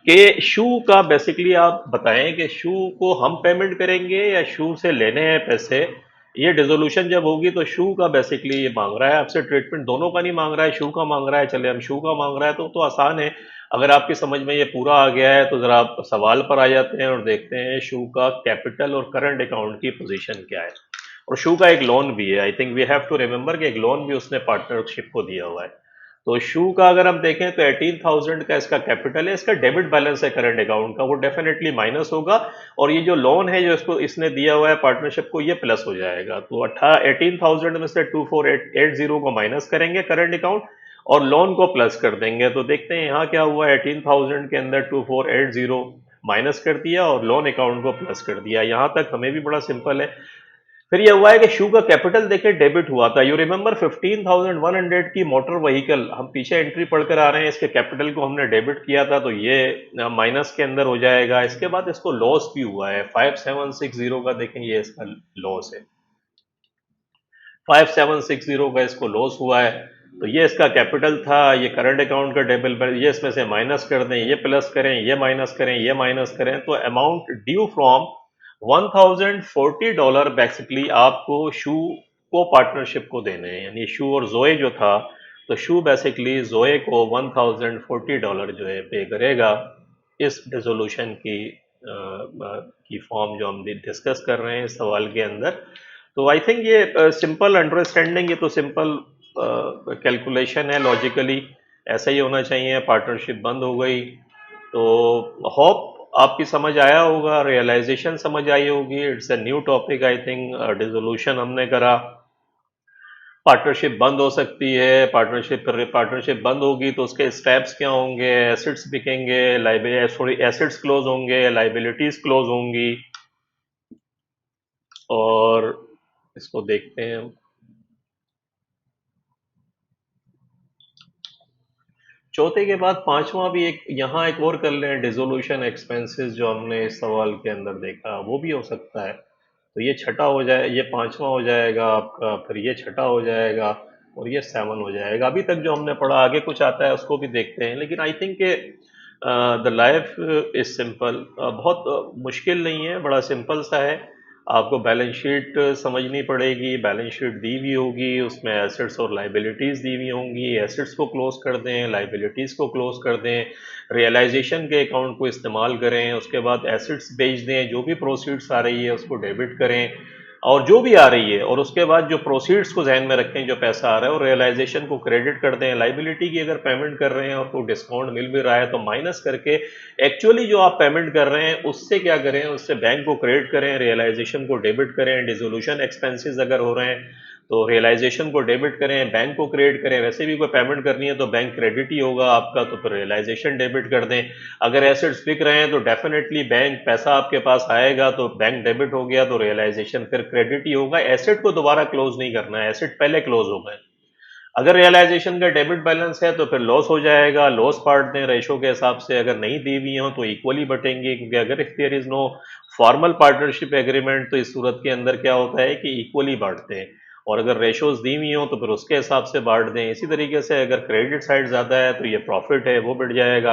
कि शू का बेसिकली आप बताएं कि शू को हम पेमेंट करेंगे या शू से लेने हैं पैसे। ये डिसोल्यूशन जब होगी तो शू का बेसिकली ये मांग रहा है आपसे ट्रीटमेंट, दोनों का नहीं मांग रहा है, शू का मांग रहा है। चले हम शू का मांग रहा है तो आसान है। अगर आपकी समझ में ये पूरा आ गया है तो जरा आप सवाल पर आ जाते हैं और देखते हैं शू का कैपिटल और करंट अकाउंट की पोजीशन क्या है। और शू का एक लोन भी है, I think we have to remember कि एक लोन भी उसने पार्टनरशिप को दिया हुआ है। तो शू का अगर हम देखें तो 18,000 का इसका कैपिटल है, इसका डेबिट बैलेंस है करंट अकाउंट का, वो डेफिनेटली माइनस होगा। और ये जो लोन है जो इसको इसने दिया हुआ है पार्टनरशिप को, ये प्लस हो जाएगा। तो 18,000 में से 2480 को माइनस करेंगे करंट अकाउंट और लोन को प्लस कर देंगे। तो देखते हैं यहाँ क्या हुआ। 18,000 के अंदर 2480 माइनस कर दिया और लोन अकाउंट को प्लस कर दिया। यहाँ तक हमें भी बड़ा सिंपल है। फिर यह हुआ है कि शू का कैपिटल देखे डेबिट हुआ था। यू रिमेंबर 15,100 की मोटर व्हीकल, हम पीछे एंट्री पढ़कर आ रहे हैं, इसके कैपिटल को हमने डेबिट किया था तो ये माइनस के अंदर हो जाएगा। इसके बाद इसको लॉस भी हुआ है 5760 का, देखें ये इसका लॉस है, 5760 का इसको लॉस हुआ है। तो ये इसका कैपिटल था, ये करंट अकाउंट का डेबिट बैलेंस, ये इसमें से माइनस कर दें, ये प्लस करें, ये माइनस करें, ये माइनस करें, तो अमाउंट ड्यू फ्रॉम $1040 बेसिकली आपको शू को पार्टनरशिप को देने हैं। यानी शू और जोए जो था, तो शू बेसिकली जोए को $1040 जो है पे करेगा इस डिसोल्यूशन की फॉर्म जो हम डिस्कस कर रहे हैं इस सवाल के अंदर। तो आई थिंक ये सिंपल अंडरस्टैंडिंग, ये तो सिंपल कैलकुलेशन है लॉजिकली, ऐसा ही होना चाहिए। पार्टनरशिप बंद हो गई तो होप आपकी समझ आया होगा, रियलाइजेशन समझ आई होगी। It's a new topic I think. Dissolution हमने करा, पार्टनरशिप बंद हो सकती है, पार्टनरशिप बंद होगी तो उसके स्टेप्स क्या होंगे, एसेट्स बिकेंगे, लाइबिलिटी सॉरी एसेट्स क्लोज होंगे, लाइबिलिटीज क्लोज होंगी। और इसको देखते हैं हम। चौथे के बाद पांचवा भी एक, यहाँ एक और कर लें, डिसोल्यूशन एक्सपेंसेस जो हमने इस सवाल के अंदर देखा वो भी हो सकता है। तो ये छठा हो जाए, ये पांचवा हो जाएगा आपका, फिर ये छठा हो जाएगा और ये सेवन हो जाएगा। अभी तक जो हमने पढ़ा, आगे कुछ आता है उसको भी देखते हैं। लेकिन I think the life is simple, बहुत मुश्किल नहीं है, बड़ा सिंपल सा है। आपको बैलेंस शीट समझनी पड़ेगी, बैलेंस शीट दी हुई होगी, उसमें एसेट्स और लाइबिलिटीज़ दी हुई होंगी। एसेट्स को क्लोज कर दें, लाइबिलिटीज़ को क्लोज कर दें, रियलाइजेशन के अकाउंट को इस्तेमाल करें, उसके बाद एसेट्स बेच दें, जो भी प्रोसीड्स आ रही है उसको डेबिट करें और जो भी आ रही है, और उसके बाद जो प्रोसीड्स को जहन में रखें, जो पैसा आ रहा है, और रियलाइजेशन को क्रेडिट कर दें। लाइबिलिटी की अगर पेमेंट कर रहे हैं और कोई डिस्काउंट मिल भी रहा है तो माइनस करके एक्चुअली जो आप पेमेंट कर रहे हैं उससे क्या करें, उससे बैंक को क्रेडिट करें, रियलाइजेशन को डेबिट करें। डिसोल्यूशन एक्सपेंसेस अगर हो रहे हैं तो रियलाइजेशन को डेबिट करें, बैंक को क्रेडिट करें। वैसे भी कोई पेमेंट करनी है तो बैंक क्रेडिट ही होगा आपका, तो फिर रियलाइजेशन डेबिट कर दें। अगर एसेट्स बिक रहे हैं तो डेफिनेटली बैंक पैसा आपके पास आएगा, तो बैंक डेबिट हो गया तो रियलाइजेशन फिर क्रेडिट ही होगा। एसेट को दोबारा क्लोज नहीं करना है, एसेट पहले क्लोज हो गए। अगर रियलाइजेशन का डेबिट बैलेंस है तो फिर लॉस हो जाएगा, लॉस बांट दें रेशो के हिसाब से। अगर नहीं दी हुई हो तो इक्वली बटेंगे, क्योंकि अगर if there is no formal partnership agreement तो इस सूरत के अंदर क्या होता है कि इक्वली बांटते हैं। और अगर रेशोज दी हुई हो तो फिर उसके हिसाब से बांट दें। इसी तरीके से अगर क्रेडिट साइड ज़्यादा है तो ये प्रॉफिट है वो बढ़ जाएगा।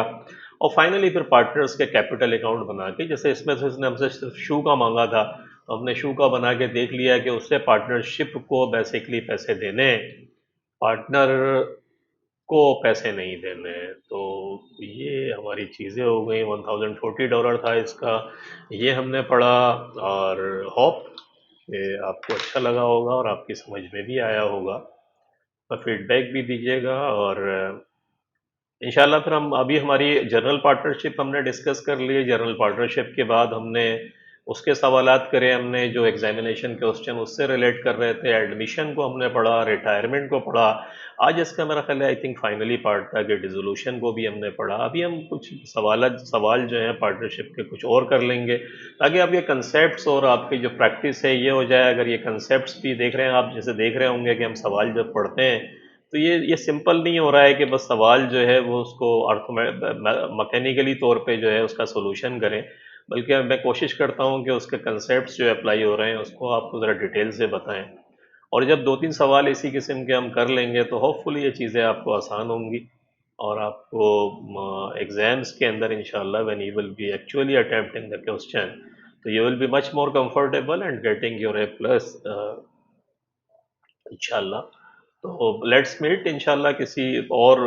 और फाइनली फिर पार्टनर्स के कैपिटल अकाउंट बना के, जैसे इसमें से इसने हमसे सिर्फ शू का मांगा था तो हमने शू का बना के देख लिया कि उससे पार्टनरशिप को बेसिकली पैसे देने हैं, पार्टनर को पैसे नहीं देने हैं। तो ये हमारी चीज़ें हो गई। $1040 था इसका, ये हमने पढ़ा। और होप कि आपको अच्छा लगा होगा और आपकी समझ में भी आया होगा। तो फीडबैक भी दीजिएगा और इंशाल्लाह फिर हम अभी हमारी जनरल पार्टनरशिप हमने डिस्कस कर ली। जनरल पार्टनरशिप के बाद हमने उसके सवालात करे, हमने जो एग्जामिनेशन क्वेश्चन उससे रिलेट कर रहे थे, एडमिशन को हमने पढ़ा, रिटायरमेंट को पढ़ा। आज इसका मेरा ख्याल है आई थिंक फाइनली पार्ट था कि डिसोल्यूशन को भी हमने पढ़ा। अभी हम कुछ सवाल जो है पार्टनरशिप के कुछ और कर लेंगे ताकि आपके कंसेप्ट और आपकी जो प्रैक्टिस है ये हो जाए। अगर ये कंसेप्ट भी देख रहे हैं आप, जैसे देख रहे होंगे कि हम सवाल जब पढ़ते हैं तो ये सिंपल नहीं हो रहा है कि बस सवाल जो है वो उसको अर्थ मैकेनिकली तौर पे जो है उसका सोल्यूशन करें, बल्कि मैं कोशिश करता हूँ कि उसके कंसेप्ट्स जो अप्लाई हो रहे हैं उसको आपको ज़रा डिटेल से बताएं। और जब दो तीन सवाल इसी किस्म के हम कर लेंगे तो होपफुली ये चीज़ें आपको आसान होंगी और आपको एग्जाम्स के अंदर इंशाल्लाह when you will be actually attempting the question, तो you will be much more comfortable and getting your A plus इंशाल्लाह। तो लेट्स मीट इंशाल्लाह किसी और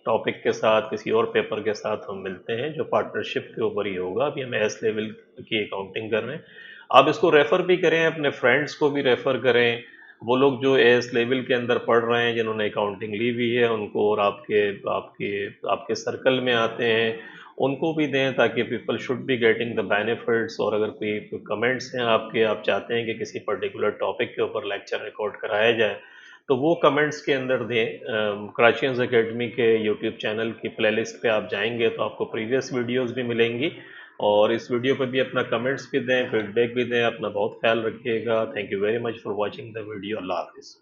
टॉपिक के साथ, किसी और पेपर के साथ हम मिलते हैं जो पार्टनरशिप के ऊपर ही होगा। अभी हम एस लेवल की अकाउंटिंग कर रहे हैं। आप इसको रेफ़र भी करें, अपने फ्रेंड्स को भी रेफ़र करें, वो लोग जो एस लेवल के अंदर पढ़ रहे हैं, जिन्होंने अकाउंटिंग ली हुई है उनको, और आपके आपके सर्कल में आते हैं उनको भी दें ताकि people should be getting the benefits. और अगर कोई कमेंट्स हैं आपके, आप चाहते हैं कि किसी पर्टिकुलर टॉपिक के ऊपर लेक्चर रिकॉर्ड कराया जाए तो वो कमेंट्स के अंदर दें। कराचियंस एकेडमी के यूट्यूब चैनल की प्लेलिस्ट पे आप जाएंगे तो आपको प्रीवियस वीडियोस भी मिलेंगी और इस वीडियो पर भी अपना कमेंट्स भी दें, फीडबैक भी दें। अपना बहुत ख्याल रखिएगा। Thank you very much for watching the video. अल्लाह हाफिज़।